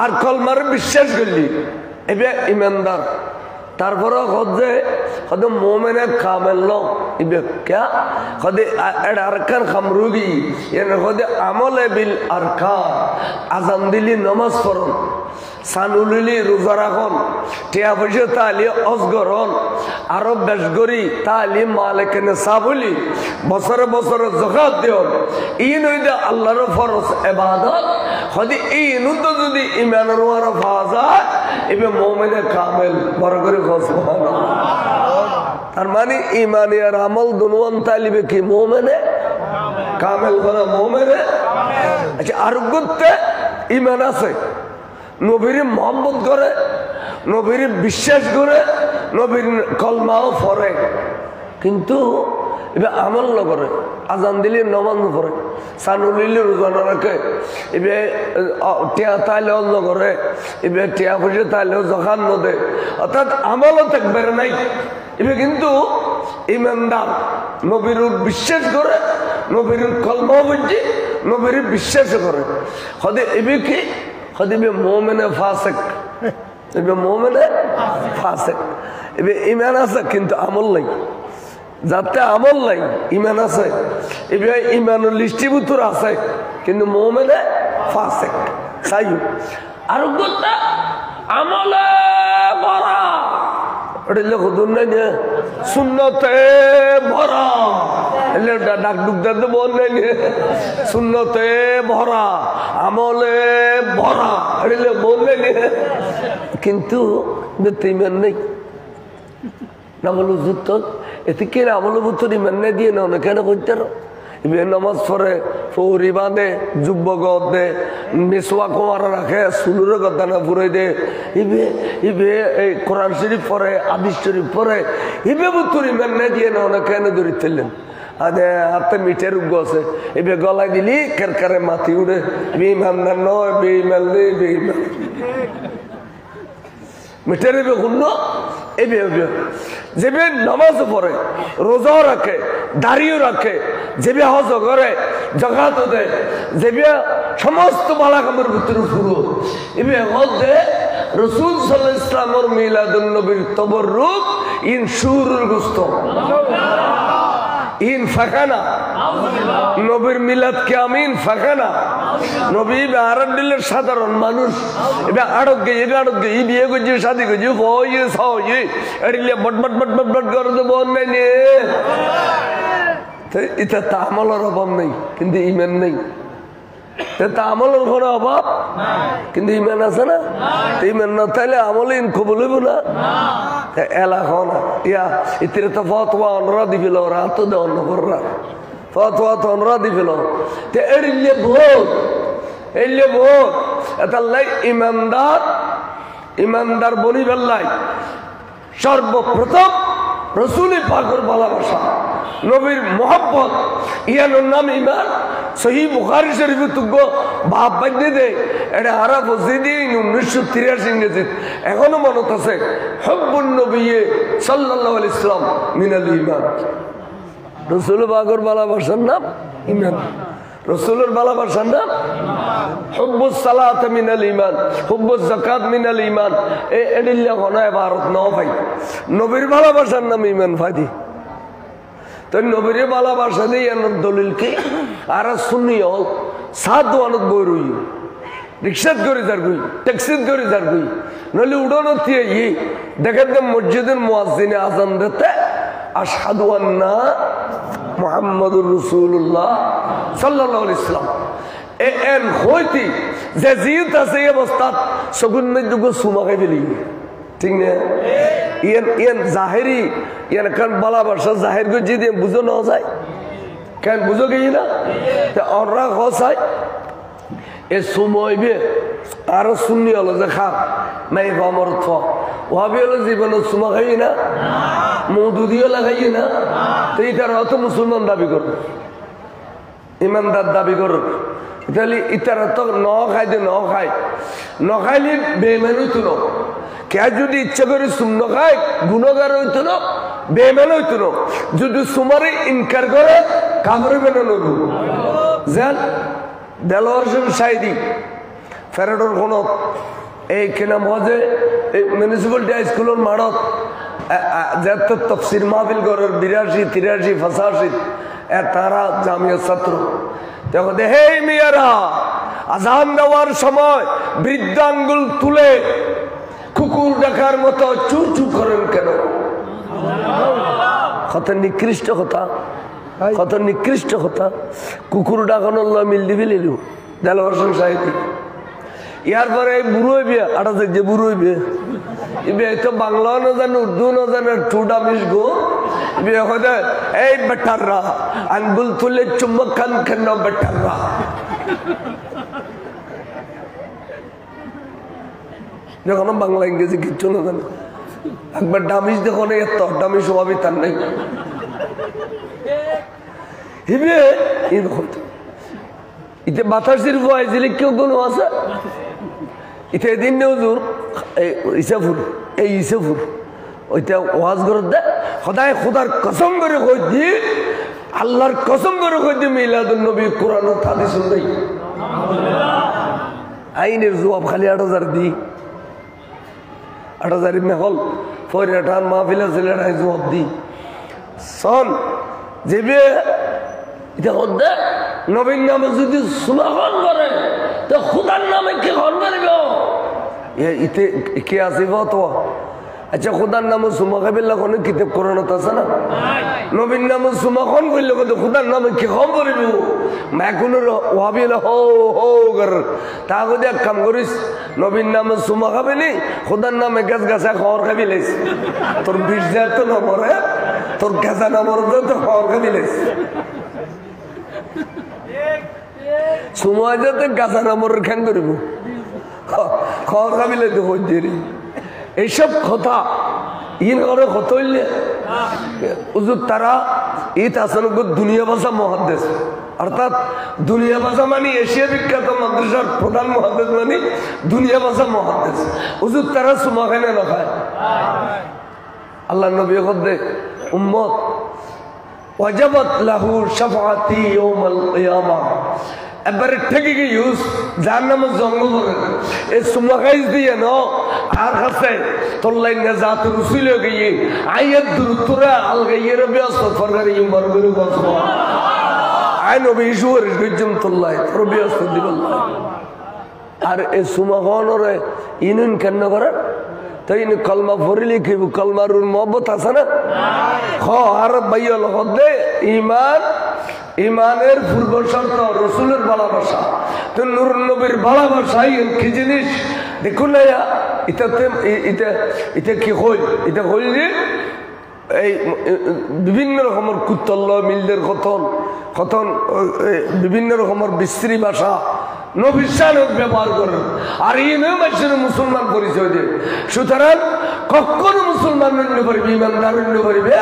আর কলমার বিশ্বাস করলি এবার ইমানদার। তারপরে হদে হদে মোমেনে কামেল ন ইবে ক্যা হদে আরকান খামরুগি এর হদে আমলে বিল আরকান। আজান দিলি নামাজ পড়ন, সানুলিলি রোজা রাখন, টিয়া পয়সা তালি অজগরন, আরো বেশ করি তালি মালিকেনে সাবলি, বছরে বছরে যাকাত দিও। ইন হইদে আল্লাহর ফরজ ইবাদত। হদে ইনু তো যদি ঈমানের ওয়ারা ফাজা ইবে মুমিনে কামেল। বড় করে সুবহানাল্লাহ। তার মানে ঈমান আর আমল দুনুন তালিবে কি মুমিনে কামেল করা মুমিনে। আচ্ছা আরগতে ঈমান আছে, নবীর মহব্বত করে, নবীর বিশ্বাস করে, নবীর কলমাও পড়ে, কিন্তু এবার আমল না করে। আজান দিলে নমাজ পড়ে, সানুলিলে রোজা না রাখে, এবার টিয়া তাইলে অন্য করে, এবার টিয়া পয়সা তাইলেও জখান নদে, অর্থাৎ আমলও থাকবে নাই। এবার কিন্তু ইমানদার নবীর বিশ্বাস করে, নবীর কলমাও বুঝছে, নবীর বিশ্বাস করে। হদে এবে কি হদিবে মোমেনে ফাসেক, এবে মোমেনে ফাসেক। এবে ঈমান আছে কিন্তু আমল নাই, যাতে আমল নাই ঈমান আছে। এবে ঈমানের লিস্টের ভিতর আছে কিন্তু মোমেনে ফাসেক। তাই আর গোটা আমলে ভরা ওটা হুদুর নাই না, সুন্নতে ভরা ডাক ডুক দাঁড় বল নাই, সুন্নতে ভরা আমলে ভরা বল নাই, কিন্তু ইমান নেই। আমল যুক্ত এতে কে আমল বুত্তর ইমান নেই দিয়ে না কেন করতে নামাজ পড়ে, ফৌরি বাঁধে, যুবক দে, মেসোয়া কুমার রাখে, সুলুর কথা না পুরে দে, ইবে ইবে এই কোরআন শরীফ পড়ে, হাদিস শরীফ পড়ে, ইবে বুত্তর ইমান নেই দিয়ে না কেন ধরে ফেললেন। আদে হাতে মিঠের উগ্র আছে, এবে গলায় দিলি কেরকারে মাতি উড়ে, বেঈমানদার নয়, বেঈমান নেই, বেঈমান মিঠের এবে শুনল। এবে যেবে নামাজ পড়ে, রোজাও রাখে, দাড়িও রাখে, যেবে হজ করে, জাকাত দেয়, যেবে সমস্ত বালা কামের ভিতরে শুরু, এবে হজ দেয়। রাসূল সাল্লাল্লাহু আলাইহি ওয়াসাল্লামের মিলাদুন নবীর তাবাররুক ইন শুরুল গুস্ত ইন ফাকানা, নবীর মিলাদ কে আমিন ফাকানা। নবী আরব দিলের সাধারণ মানুষ, এবার আড়ক গে এবার আড়ক গে বিয়ে করছে, শাদি করছে, হয়ে সয়ে এড়িলে বট বট বট বট বট করে দেবো অন্যান্য। এটা তা আমলের অভাব নেই কিন্তু ইমান নেই, তা আমলের কোনো অভাব কিন্তু ইমান আছে না। ইমান না তাইলে আমলে কবুল হইব না। এলাকা না ইয়া ইতিরে তো ফতোয়া অনরা দিবিল, রাত তো অন্য কররা ফতোয়া তো অনরা দিবিল। তে এড়িলে ভোট, এড়িলে ভোট এতাল্লাই ইমানদার, ইমানদার বনি বেল্লাই সর্বপ্রথম রাসূল পাকের ভালোবাসা, নবীর মোহাব্বত, ইয়ানোর নাম ইমান। সহিহ বুখারী শরীফে তুগ্য বাপ বাঁধে দে, এটা আরব মসজিদে 1983 ইংরেজিত এখনো মনত আছে। হুব্বুন নবী সাল্লাল্লাহু আলাইহি ওয়াসাল্লাম মিনাল ঈমান। রাসূল পাকের ভালোবাসার নাম ঈমান, রাসূলের ভালোবাসার নাম হুব্বুস সালাত মিনাল ঈমান, হুব্বুজ যাকাত মিনাল ঈমান। এডিল্লা কোন ইবারত ন ভাই, নবীর ভালোবাসার নাম ঈমান ফাদি। তো নবীরে ভালোবাসা দিয়ে এর দলিল কি আর শুনিও সাধু আনত বই রই রিক্সাত করে যার গই ট্যাক্সিত করে যার গই নইলে উড়ানো দিয়ে দেখেন মসজিদের মুয়াজ্জিনে আযান দিতে আশহাদু আন্না মুহাম্মাদুর রাসূলুল্লাহ সাল্লাল্লাহু আলাইহি ওয়াসাল্লাম এন হইতি যে জিত আছে এই অবস্থা সগুন মধ্যে সুমা খাই ফেলি ঠিক না ইয়ান জাহেরি ইয়ান কান বালা ভাষা জাহের গো যদি বুঝো না যায় কেন বুঝো গেই না অররা হসাই এ সুমইবে আর সুন্নি হলো যে খা মাই বামর থ ওহাবি হলো জীবন সুমা খাই না মধুদিও লাগাই না তো এটার অত মুসলমান দাবি করো ইমানদার দাবি করো তাহলে ইতারা তো ন খাই যে ন খাইলে বেমান হইতো না কে যদি ইচ্ছা করে সুম ন খায় গুণগার হইতো না বেমান হইতো না যদি সুমারে ইনকার করে কামরে বেনানো যেন দেলোয়ার সাইদি ফেরাডোর কোন এই কেনা মজে মিউনিসিপালিটি হাই স্কুলের মাঠত যেত তফসির মাহফিল করার 82, 83, 85 তারা জামিয়া ছাত্র দেখো হে মিয়ারা আজান দেওয়ার সময় বৃদ্ধাঙ্গুল তুলে কুকুর ডাকার মতো চু চু করেন কেন? কত নিকৃষ্ট কথা, কত নিকৃষ্ট কথা। কুকুর ডাকানোর মিল দিবি লিলু দেলোয়ার সাহিত্যিক ইয়ার পরে বুড়ো হইবে আটা যে বুড়ো হইবে ইবে তো বাংলাও না জানে উর্দু না জানে ঠুডা মিস গো ইবে হদে এই বেটাররা আঙ্গুল তুলে চুম্বক খান কেন বেটাররা যখন বাংলা ইংরেজি কিচ্ছু না জানে একবার ডামিস দেখো না এত ডামিস স্বভাবই তার নাই ইবে ইতে বাতাসের ভয়েছিল কেউ কোনো আছে ইতে এদিন নেউজুর ইসাফুর এই ইসাফুর ওইটা ওয়াজ করে দে সদায় খোদার কসম করে কই দি আল্লাহর কসম করে কই দি মিলাদুন নবী কোরআন ও হাদিস শুনই আইনের জবাব খালি 8000 দি 8000 মেহল ফরিয়াটার মাহফিলে ছেলেটাই জবাব দি সন যেবে এটা হদ্দে নবীর নামে যদি সুমাখন করে তো খুদার নামে কি খন করবে ইতে কে আসিব তো আচ্ছা খুদার নামে সুমা খাবিল্লা কোনো কিতাব কোরআন আছে না নবীর নামে সুমাখন করলে কত খুদার নামে কি খন করবে এখন ওয়াবিল হো হো কর তা যদি এক কাম করিস নবীর নামে সুমা খাবি নি খুদার নামে গাছ গাছা খবর খাবি লাইস তোর 20,000 তো নমরে তোর গাছা নমর তো খবর খাবি লাইস সময় যাতে গাছা নামরের খ্যাং করিব খবর খাবিলে তো হইতে এইসব কথা ইন করে কত হইলে হুজুর তারা ঈদ হাসানুগ দুনিয়া ভাষা মুহাদ্দিস অর্থাৎ দুনিয়া ভাষা মানে এশিয়া বিখ্যাত মাদ্রাসার প্রধান মুহাদ্দিস মানে দুনিয়া ভাষা মুহাদ্দিস হুজুর তারা সুমা খায় না খায় আল্লাহ নবী কদে উম্মত ওয়াজাবাত লাহু শাফাআতি ইয়াউমাল কিয়ামা এবারে ঠেকে গিয়েস জাহান্নামে জঙ্গল করে এই সুমা খাইস দিয়ে ন আর কাছে তোল্লাই না জাত রসুল গিয়ে আয়াত দুরুতরা আল গাইয়ের ব্যস্ত ফরগারি ইমার গুরু বসবা আই নবী ঈশ্বর গজম তোল্লাই তোর ব্যস্ত দিবল্লাহ আর এই সুমা খাওয়ানোরে ইনুন কেন করে তাই কলমা পড়িলে কি কলমার মহব্বত আছে না হ আর বাইল হদে ইমান ইমানের পূর্ব শর্ত রসুলের ভালোবাসা তো নূর নবীর ভালোবাসা কি জিনিস দেখুন না এটাতে এটা কি হইল এটা হইল যে এই বিভিন্ন রকমের কুতল্য মিলদের কথন কথন বিভিন্ন রকমের বিশ্রী ভাষা নবিশ্বাসক ব্যবহার করেন আর ইনিও মানুষের মুসলমান পরিচয় দেয় সুতরাং কখনো মুসলমান অন্য করিবে ইমানদার অন্য করিবে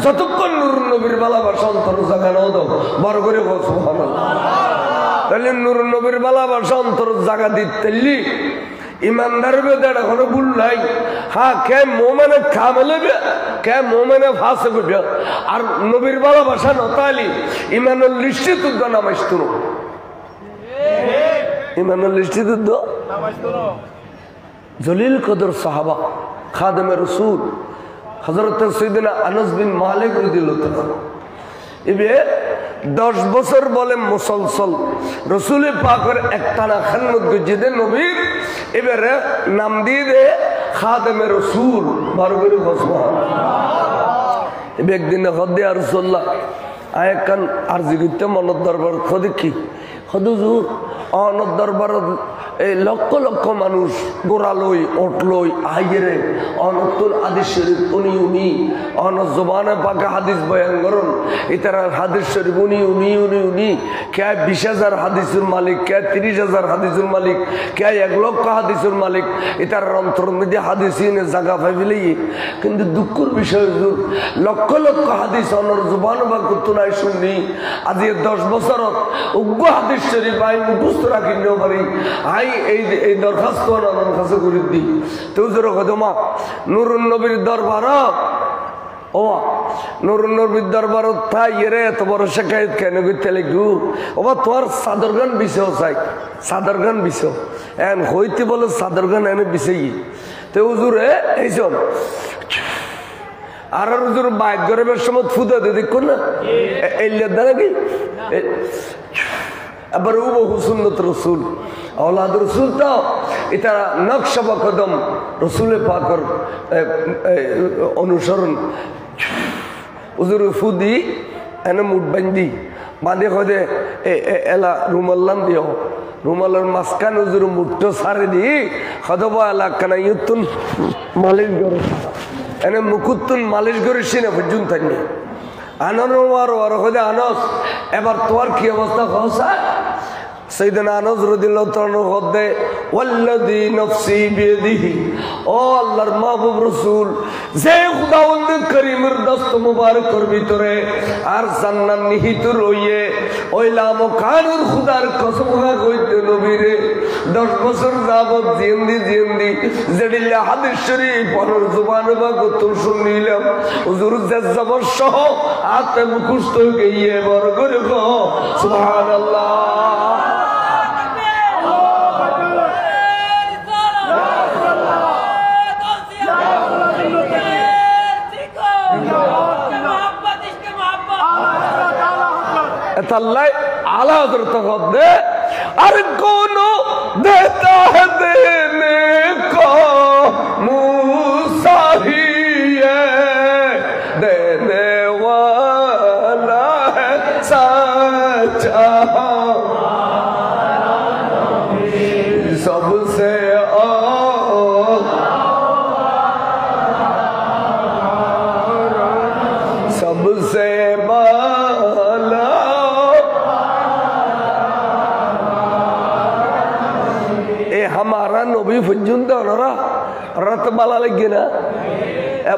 যতক্ষণ নূর নবীর ভালোবাসা অন্তর জায়গা নাও দাও বড় করে সুবহানাল্লাহ তাহলে নূর নবীর ভালোবাসা অন্তর জায়গা দিতে ইমানদারের বেদে কোনো ভুল নাই হ্যাঁ কে মোমেনে খামেলেবে কে মোমেনে ফাঁসে করবে আর নবীর ভালোবাসা নতালি ইমানুল নিশ্চিত নামাইস্ত ইমানুল নিশ্চিত জলিল কদর সাহাবা খাদেমে রসুল হযরত সাইয়েদনা আনাস বিন মালিক রাদিয়াল্লাহু তাআলা এবে 10 বছর বলে মুসলসল রসুলের পাকের একটানা খান্নত গজিদে নবীর এবারে নাম দিয়ে দে খাদেমে রসুল বারগরি ঘোষমান এবে একদিন হদে আর রসুল্লাহ আয় কান আরজি করতে মনত দরবার খদে কি হদুজুর অনত দরবার এই লক্ষ লক্ষ মানুষ গোড়ালই ওটলই আইরে অনতুল হাদিস শরীফ উনি অনত জবানে পাকে হাদিস বয়ান করুন ইতারা হাদিস শরীফ উনি কে 20,000 হাদিসের মালিক কে 30,000 হাদিসের মালিক কে 1 লক্ষ হাদিসের মালিক ইতার অন্তর মধ্যে হাদিসিনে জায়গা পাইলেই কিন্তু দুঃখের বিষয় হুজুর লক্ষ লক্ষ হাদিস অনর জবান বা কুতুনাই শুনি আজ 10 বছর উগ্র হাদিস শরীফ আই মুখস্থ রাখিলেও পারি আই এই দরখাস্ত আমার কাছে করে দিই তো হুজুর কদমা নুরুন নবীর দরবার ও নুরুন নবীর দরবার তাই রে এত বড় শিকায়ত কেন করতে লাগু ওবা তোর সাদরগান বিষয় চাই সাদরগান বিষয় এন হইতে বলে সাদরগান এনে বিষয় তো হুজুরে এইসব আর হুজুর বাইক গরমের সময় ফুদা দিয়ে দেখুন না এই লেদা নাকি আবার বহু সুন্নত রসুল औलाद रसूल तो इतना नक्शा बकदम रसूल पाकर अनुसरण उजर फुदी एने मुठ बंदी बांधे खोदे एला रुमालान दियो रुमालार मास्कान उजर मुठ्ठो सारे दी खदबा एला कना युत्तुन मालिश करे एने मुकुत्तुन मालिश करे शिने फजुन तन्नी आननो वारो खोदे आनस एबार तोर की अवस्था खोसा सैयदना अनस রাদিয়াল্লাহু তাআলা হদে ওয়াল্লাযী নফসি বিয়াদিহি ও আল্লাহর মাহবুব রাসূল যে খুদাওয়ান্দ করিমের দস্ত মুবারকের ভিতরে আর জান্নাত নিহিত রইয়ে ওইলা মকানুর খুদার কসম কইতে নবীরে 10 বছর যাবত জিন্দি জেডিল্লা হাদিস শরীফ পড়ার জবানে বা কত শুনিলাম হুজুর জাজ্জাবর সহ আতে মুখস্থ গিয়ে বড় করে গো সুবহানাল্লাহ आला हजरत दे अरे कौन देता है देने को मूसा ही है देने वाला है सच्चा सबसे सबसे हमारा नबी फजुंदा ओनारा रत बाला लगे ना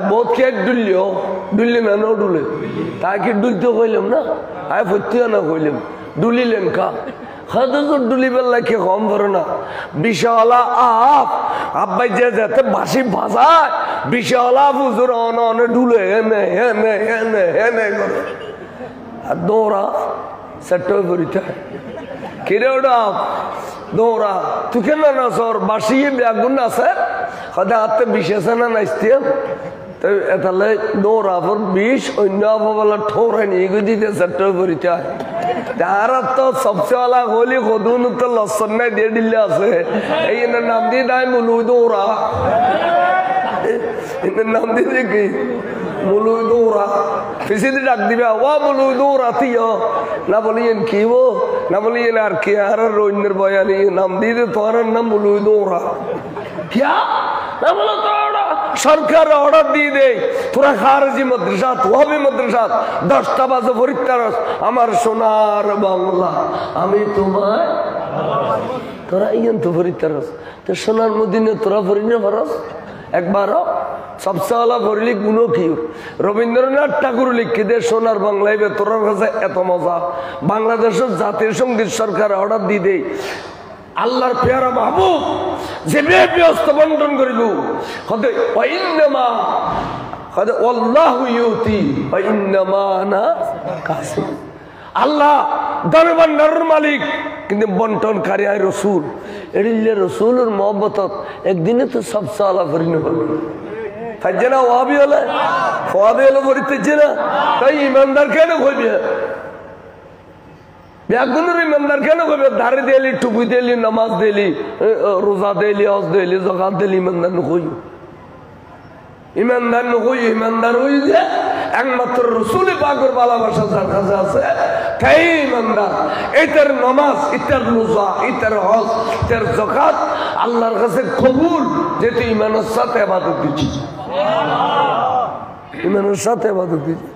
बहुत के डुल्ली ना नो डुले ताकि डुलते कइलम ना आय फत्तिया ना कइलम डुलिलेन का खादो तो डुली बेला के कम भरना বিশালা আপ আব্বাই যে যেতে বাসি ভাষায় বিশালা হুজুর অনে ডুলে এনে করে আর দৌড়া সেট করিতে কিরে ওটা দৌড়া তুই কেন না সর বাসিয়ে ব্যাগুন আছে হদে হাতে বিশেষ না নাইস্তিয়ে তো এতালে দৌড়া পর বিষ অন্য বলা ঠোরে নিয়ে দিতে সেট করিতে তার তো সবচেয়ে আলা হলি কদুন তো লসন নাই দিয়ে দিলে আছে এই নাম দিয়ে দাই মুলু দৌড়া নাম দিয়ে কি মুলু দৌড়া পিছিয়ে ডাক দিবে ওয়া মুলু দৌড়া তিও না বলিয়েন কি ও না বলিয়েন আর কি আর রইনের বয়ানি নাম দিয়ে তোমার নাম মুলু দৌড়া क्या ना बोलो তোরা সরকার অর্ডার দিয়ে দেয় তোরা খারজি মাদ্রাসা ওয়াহাবি মাদ্রাসা 10টা বাজে পরীক্ষার আমার সোনার বাংলা আমি তোমায় তোরা ইয়ন তো পরীক্ষার তো সোনার মদিনে তোরা পরিনে ফরস একবার সবচেয়ে আলা পড়লি গুলো কি রবীন্দ্রনাথ ঠাকুর লিখে দে সোনার বাংলায় তোর কাছে এত মজা বাংলাদেশের জাতীয় সঙ্গীত সরকার অর্ডার দিয়ে দেয় আল্লাহর পেয়ারা মাহবুব যে ব্যস্ত বন্টন করিল হতে ওয়াইন্নামা হতে আল্লাহু ইউতি ওয়াইন্নামা আনা কাসিম আল্লাহ দরবারের মালিক কিন্তু বন্টনকারী আই রাসূল এডিলে রাসূলের মহব্বত একদিনে তো সব সালা করিনে হল ফাইজে না ওয়াবি হলে পরিতেছে না তাই ইমানদার কেন কইবে ব্যাগুনের ইমানদার কেন কইবে ধারে দিলি টুপি দিলি নামাজ দিলি রোজা দিলি হজ দিলি যাকাত দিলি ইমানদার নকই ইমানদার নকই ইমানদার হই যে একমাত্র রাসূল পাকের ভালোবাসা যার কাছে আছে তাই ইমানদার এটার নামাজ এটার রোজা এটার হজ এটার যাকাত আল্লাহর কাছে কবুল যেতে ইমানের সাথে ইবাদত দিছি ইমানের সাথে ইবাদত দিছি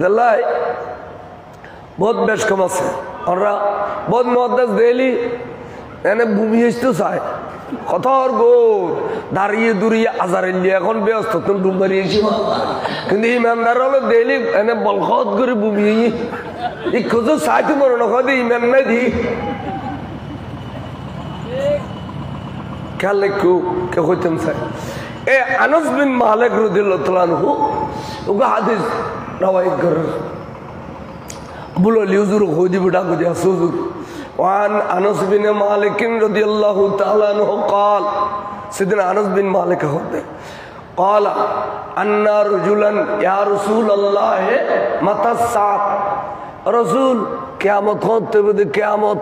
আল্লাহ বহুত বেশ কম আছে ওরা বহুত মুআদ্দাস দেলি এনে ভূমি আসতে চায় কতর গো দাঁড়িয়ে দুরিয়ে আজারিয়ে এখন ব্যস্ত তুমি ডুব মারিয়েছি কিন্তু ইমানদার হলো দেলি এনে বলখত করে ভূমি এই খোঁজো চাইতে মনে নকদে ইমান নাই দি খেয়াল কেউ কেউ হইতেন চাই এ আনাস বিন মালিক রাদিয়াল্লাহু তাআলা আনহু ওগা হাদিস রাওয়ায়াত করেন বলো লিউজুর হদি বড়া গদি আসুজুর وعن انس بن مالك رضي الله تعالى عنه قال سيدنا انس بن مالك ہوتے قال ان رجلا يا رسول الله متى الساعه رسول কিয়ামত হতে হবে কিয়ামত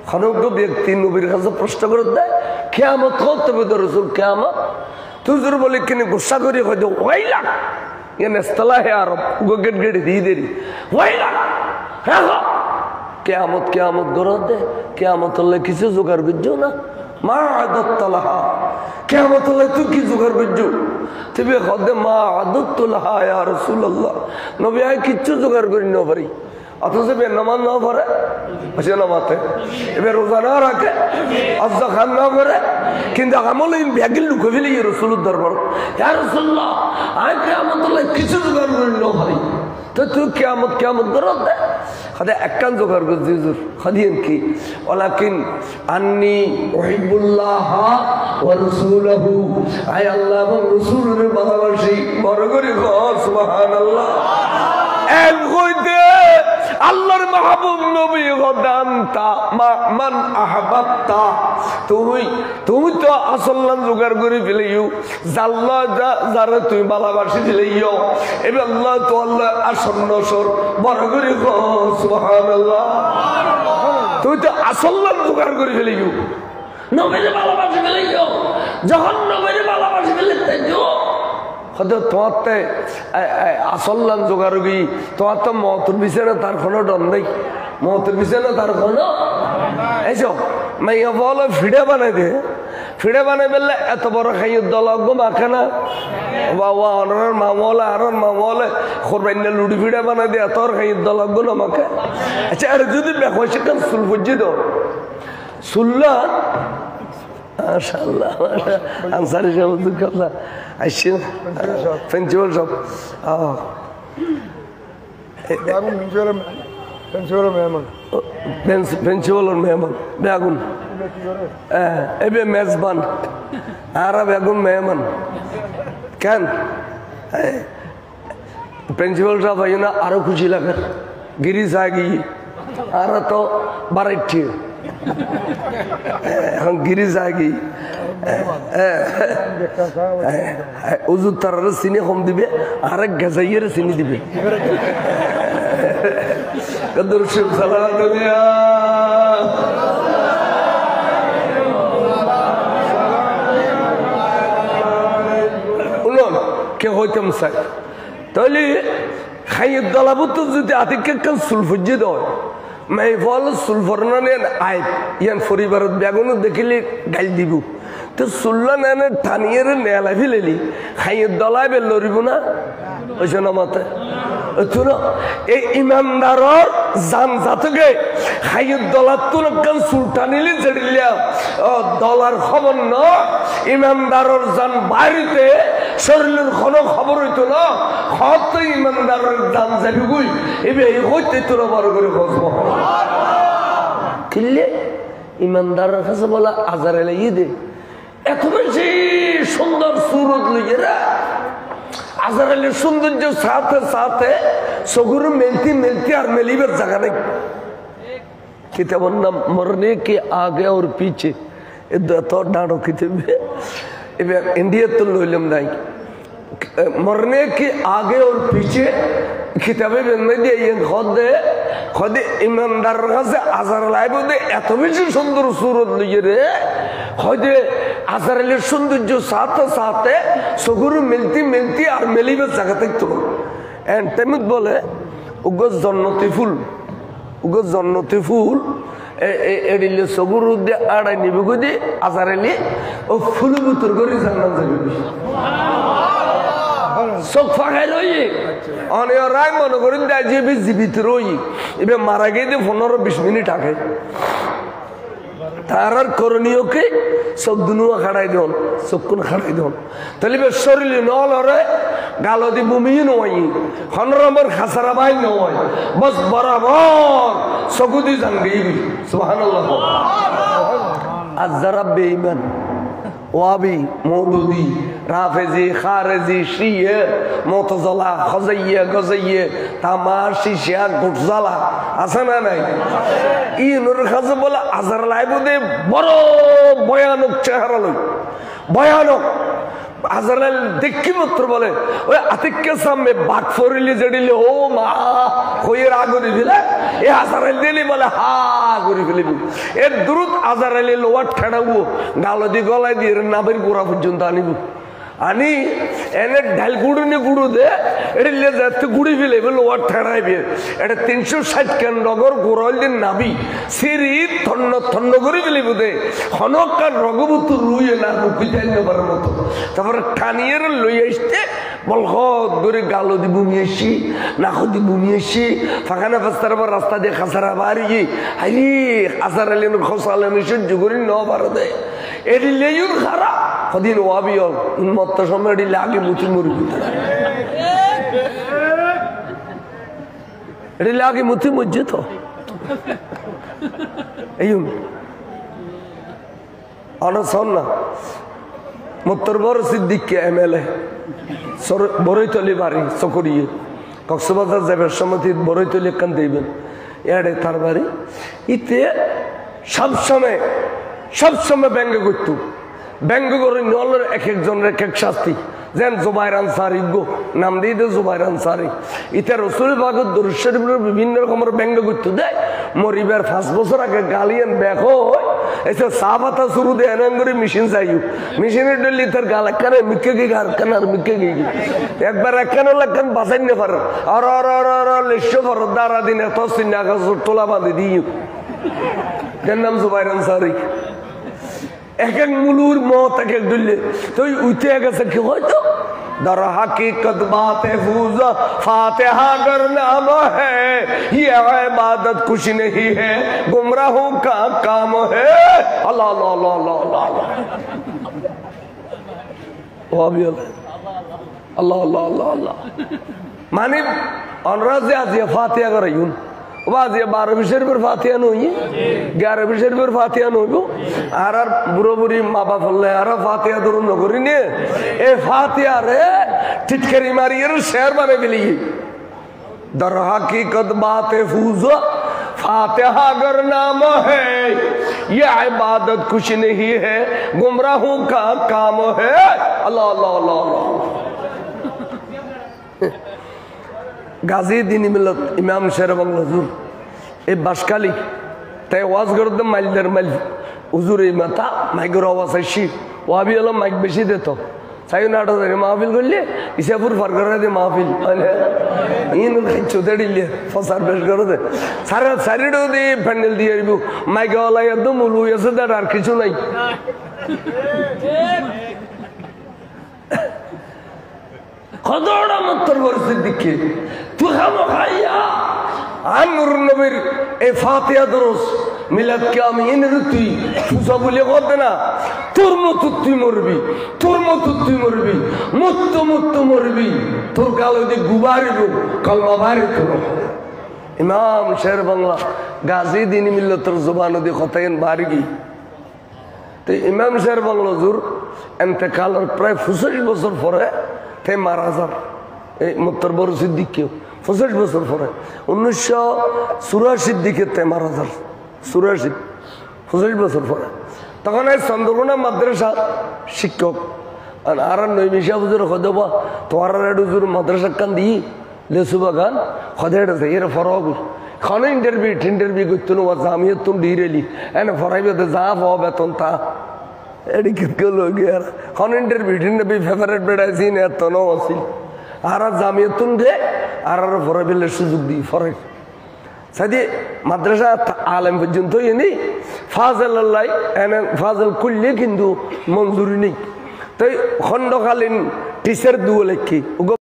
খনক ব্যক্তি নবীর কাছে প্রশ্ন করে দেয় কিয়ামত হতে হবে রাসূল কিয়ামত তুজুর বলে কিনে গুসা করি হয়তো ওয়াইলা ইয়ান ইসলাহ আরব গোগেট গেট দি দেরি ওয়াইলা রাখো কিয়ামত কিয়ামত গরদে কিয়ামত হলে কিছু জোগাড় করছো না মা আদাতলাহা কিয়ামত হলে তুই কি জোগাড় করছো তুমি খদে মা আদাতলাহা ইয়া রাসূলুল্লাহ নবী আই কিছু জোগাড় করি না পারি অথচ বে নামাজ না পড়ে আছে নামাতে এবার রোজা না রাখে আজ্জা খান না করে কিন্তু আমলে ব্যাগিল লুকে ফেলে রাসূলুর দরবার ইয়া রাসূলুল্লাহ আই কিয়ামত হলে কিছু জোগাড় করি না পারি তো তুই কিয়ামত কিয়ামত গরদে خذا أكن ذكر جزير خدين كي ولكن أني أحب الله ورسوله أي الله ورسوله بارشي بارغوري خار سبحان الله أن خده الله المحبوب نبي خدامتا من أحببتا توي تو أصلاً ذكر غوري فيليو زالله زارة توي بالابارشي فيليو إبي الله تو الله أشر نشر بارغوري خار সুবহানাল্লাহ তুই তো আসল্লাম জোগাড় করে ফেলিও নবীর ভালোবাসা ফেলিও যখন নবীর ভালোবাসা ফেলে তাইও হয়তো তোমারতে আসল্লাম জোগাড় গই তোমার তো মতের বিছানা তার কোনো ডর নেই মতের বিছানা তার কোনো এইসো মাইয়া বলো ফিডে বানাই দে ফিডে বানাই ফেললে এত বড় খাইয়ের দলগ মাখে না বাবা অনার মামলে আর মামলে খরবাইনা লুডি ফিডে বানাই দে এত খাইয়ের দলগ না মাখে আচ্ছা আর যদি দেখো সেখানে সুল বুঝি তো সুল্লা মাশাআল্লাহ আনসারি সাহেব দুঃখলা আসছে প্রিন্সিপাল সাহেব প্রিন্সিপাল মেহমান বেগুন এবে মেজবান আর বেগুন মেহমান কেন প্রিন্সিপাল সাহেব হয় না আরো খুশি লাগে গিরি সাগি আর তো বারাইটি এখন গিরি সাগি উজুর তার চিনি কম দিবে আরেক গেজাইয়ের চিনি দিবে দর্শক সালাম দুনিয়া কে হইতাম চাই তাহলে খাইয়ের দলাবত যদি আতিকে কান সুলফুজি দেয় মাই ফল সুলফরনান আইব ইয়ান পরিবারত বেগুন দেখিলে গাইল দিব তো সুল্লা নেনে টানিয়ে নেলা ফেলেলি খাইয়ের দলায় বে লড়িব না ওইসে না মাতে এই ইমানদারর জান জাতকে খাইয়ের দলার তো কান সুলটানিলি জেড়িলিয়া দলার খবর ন ইমানদারর জান বাড়িতে শরীরের কোনো খবর হইতো না হয়তো ইমানদারের দাম যাবি গুই এবার এই হইতে তোরা বড় করে বসবো কিনলে ইমানদারের কাছে বলা আজার এলে দে এত বেশি সুন্দর সুরত লইয়েরা আজার এলের সৌন্দর্য সাথে সাথে সগুরু মেলতি মেলতি আর মেলিবার জায়গা নেই কিতাবের নাম মরনে के आगे और पीछे तो डांडो किताब এবার ইন্ডিয়া তো লইলাম নাই मरने के आगे और पीछे किताबें में दिए ये खुद ईमानदार से आज़ार लाइव दे एतोबेशी सुंदर सूरत लिए रे खुद आज़ार ले सुंदर जो साथ साथ है सुगुरु मिलती और मिली में सकते तो एंड तमित बोले उगस जन्नती फूल एडिले सुगुरु दे आड़ा निबुगु दे आज़ार ले और फूल बुतर करी जाना चाहिए सब फागे लोई अने राय मन करें दाजी भी जीवित रोई इबे मारा गए थे 15-20 मिनट आगे तारर करनियों के सब दुनिया खड़ाई दोन सब कुन खड़ाई दोन तली बे शरीर नॉल औरे गालो दी बुमीन होई खनरमर खसरा बाई न होई बस बराबर सगुदी जंगी भी सुभानअल्लाह अज़रा बेईमान वाबी मौदूदी राफेजी खारेजी शीए मुतज़ला खज़इये गज़इये तामाशी शिया गुटज़ला असना नहीं इनुर खज़ बोला अज़र लाइबु दे बड़ो भयानक चेहरा लोग भयानक अज़रल देखी मुत्र बोले ओए अतिक के सामने बात फोरिली जड़ीले ओ माँ कोई रागुरी बिले ये अज़रल दिली बोले हाँ गुरी बिले भी ये दुरुत अज़रली लोवा ठड़ा वो गालो दी गोलाई दी रन्नाबरी पूरा पुजुंता नहीं वो आनी एने ढल गुड़ू ने गुड़ू दे एडे ले जाते गुड़ी भी लेवल लोवा ठड़ा है भी एडे 360 केंद्रगर गुराल दिन नाबी सिरी थन्नो गुरी भी लेवल दे खनोक का रगबुतु रुये ना मुकुजाई ने बरमतो तबर कानियर लोये इस्ते बलखोद गुरी गालो दी बुमियेशी नाखो दी बुमियेशी फकाना फस्तर पर रास्ता दे खसरा बारी ये हरी अज़रली न खोसाले निशुद जुगुरी नौ बार दे एडी ले यूर खरा खदीन वाबी और इन मत्ता समय एडी लागे मुची मुर्गी एडी लागे मुची मुझे तो एयुन आना सोना मुत्तरबर सिद्दीक के एमएलए सर बरैतली बारी सकरिये कक्सबाजार जाबार समति बरैतली कान देबेन एडे तार बारी इते सब समय व्यंग करतो व्यंग करे नलर एक जनर एक शास्ति जेन जुबायर आंसारी गो नाम दिए दे जुबायर आंसारी इते रसूल पाकेर दुरूद शरीफेर विभिन्न रकमेर व्यंग करतो दे मरिबार 5 বছর आगे गालियान देखो ऐसे साबाता शुरू दे एनंगरी मशीन चाहिए मशीनेर डली तर गाल काने मिक्के की गार कनार मिक्के की एक बार एकने लगन बासाई ने पर और लेशो पर दारा दिन तो सिन्ना का टोला बांध दी देन नाम जुबायर आंसारी एक मुलूर मौत एक दुल्ले तो उठे गए कि हो तो दर हकीकत बात फूज फातिहा कर नाम है ये इबादत कुछ नहीं है गुमराहों का काम है अल्लाह अल्लाह अल्लाह अल्लाह अल्लाह अल्लाह अल्लाह अल्लाह माने अनुराज आज ये फातिहा कर यूं वाज ये 12 शरीफेर फातिहा नई 11 शरीफेर फातिहा नइबो আর বুড়ো বুড়ি মা বাপ হলে আর ফাতিহা দরুন নগরি নে এ ফাতিহা রে টিটকারি মারি এর শের মানে বলি দর হकीकत बात फूज फातिहा अगर नाम है ये इबादत कुछ नहीं है गुमराहों का काम है अल्लाह अल्लाह अल्लाह गाजी दीनी मिलत इमाम शेर बांग्ला हुजूर ए बासकाली ताई आवाज करते माइल दर माइल हुजूर ए माता माइगर आवाज आइছি ওয়াবি হলো মাইক বেশি দিত চাই না আটা ধরে মাহফিল করলে ইসাপুর ফার করে দে মাহফিল মানে ইন চোদে দিলে ফসার বেশ করে দে সারা সারিডো দি প্যান্ডেল দিয়ে দিব মাইক ওলা একদম মুলু আছে দাঁড় আর কিছু নাই কতটা মত্তর পরিস্থিতি দিকে তুই খামো খাইয়া আনুর নবীর এই ফাতিহা দরুস মিলাদ কামিন তুই ফুসা বলে কথা না তোর মত তুই মরবি মুত্ত মরবি তোর গালে দি গুবারিব কলমা বাড়ি তোর ইমাম শের বাংলা গাজী দিন মিল্লাতের জবান দি খতায়েন বারগি তো ইমাম শের বাংলা হুজুর ইন্তেকালের প্রায় 25 বছর পরে তে মারা যান এই মুত্তরবর সিদ্দিক কেউ 25 বছর পরে 1984 দিকে তে মারা যান 85 25 বছর পরে তখন এই চন্দ্রকোনা মাদ্রাসা শিক্ষক আর নই মিশা বুঝুর খদবা তোমার হুজুর মাদ্রাসা কান দি লেসু বাগান খদের এর ফরক খানো ইন্টারভিউ করতো না জামিয়ত তুমি ডিরেলি এনে ফরাইবে যা পাওয়া বেতন তা এটি কিলো গিয়ে খান ইন্টারভিউ ফেভারেট বেড়াইছি না এত নাও আসিল আর জামিয়ত তুমি দে আর ফরাইবেলের সুযোগ দিই ফরাই সাদি মাদ্রাসা আলেম পর্যন্ত এনে ফাজল আল্লাহ এনে ফাজল করলে কিন্তু মঞ্জুরি নেই তাই খণ্ডকালীন টিচার দুও লেখি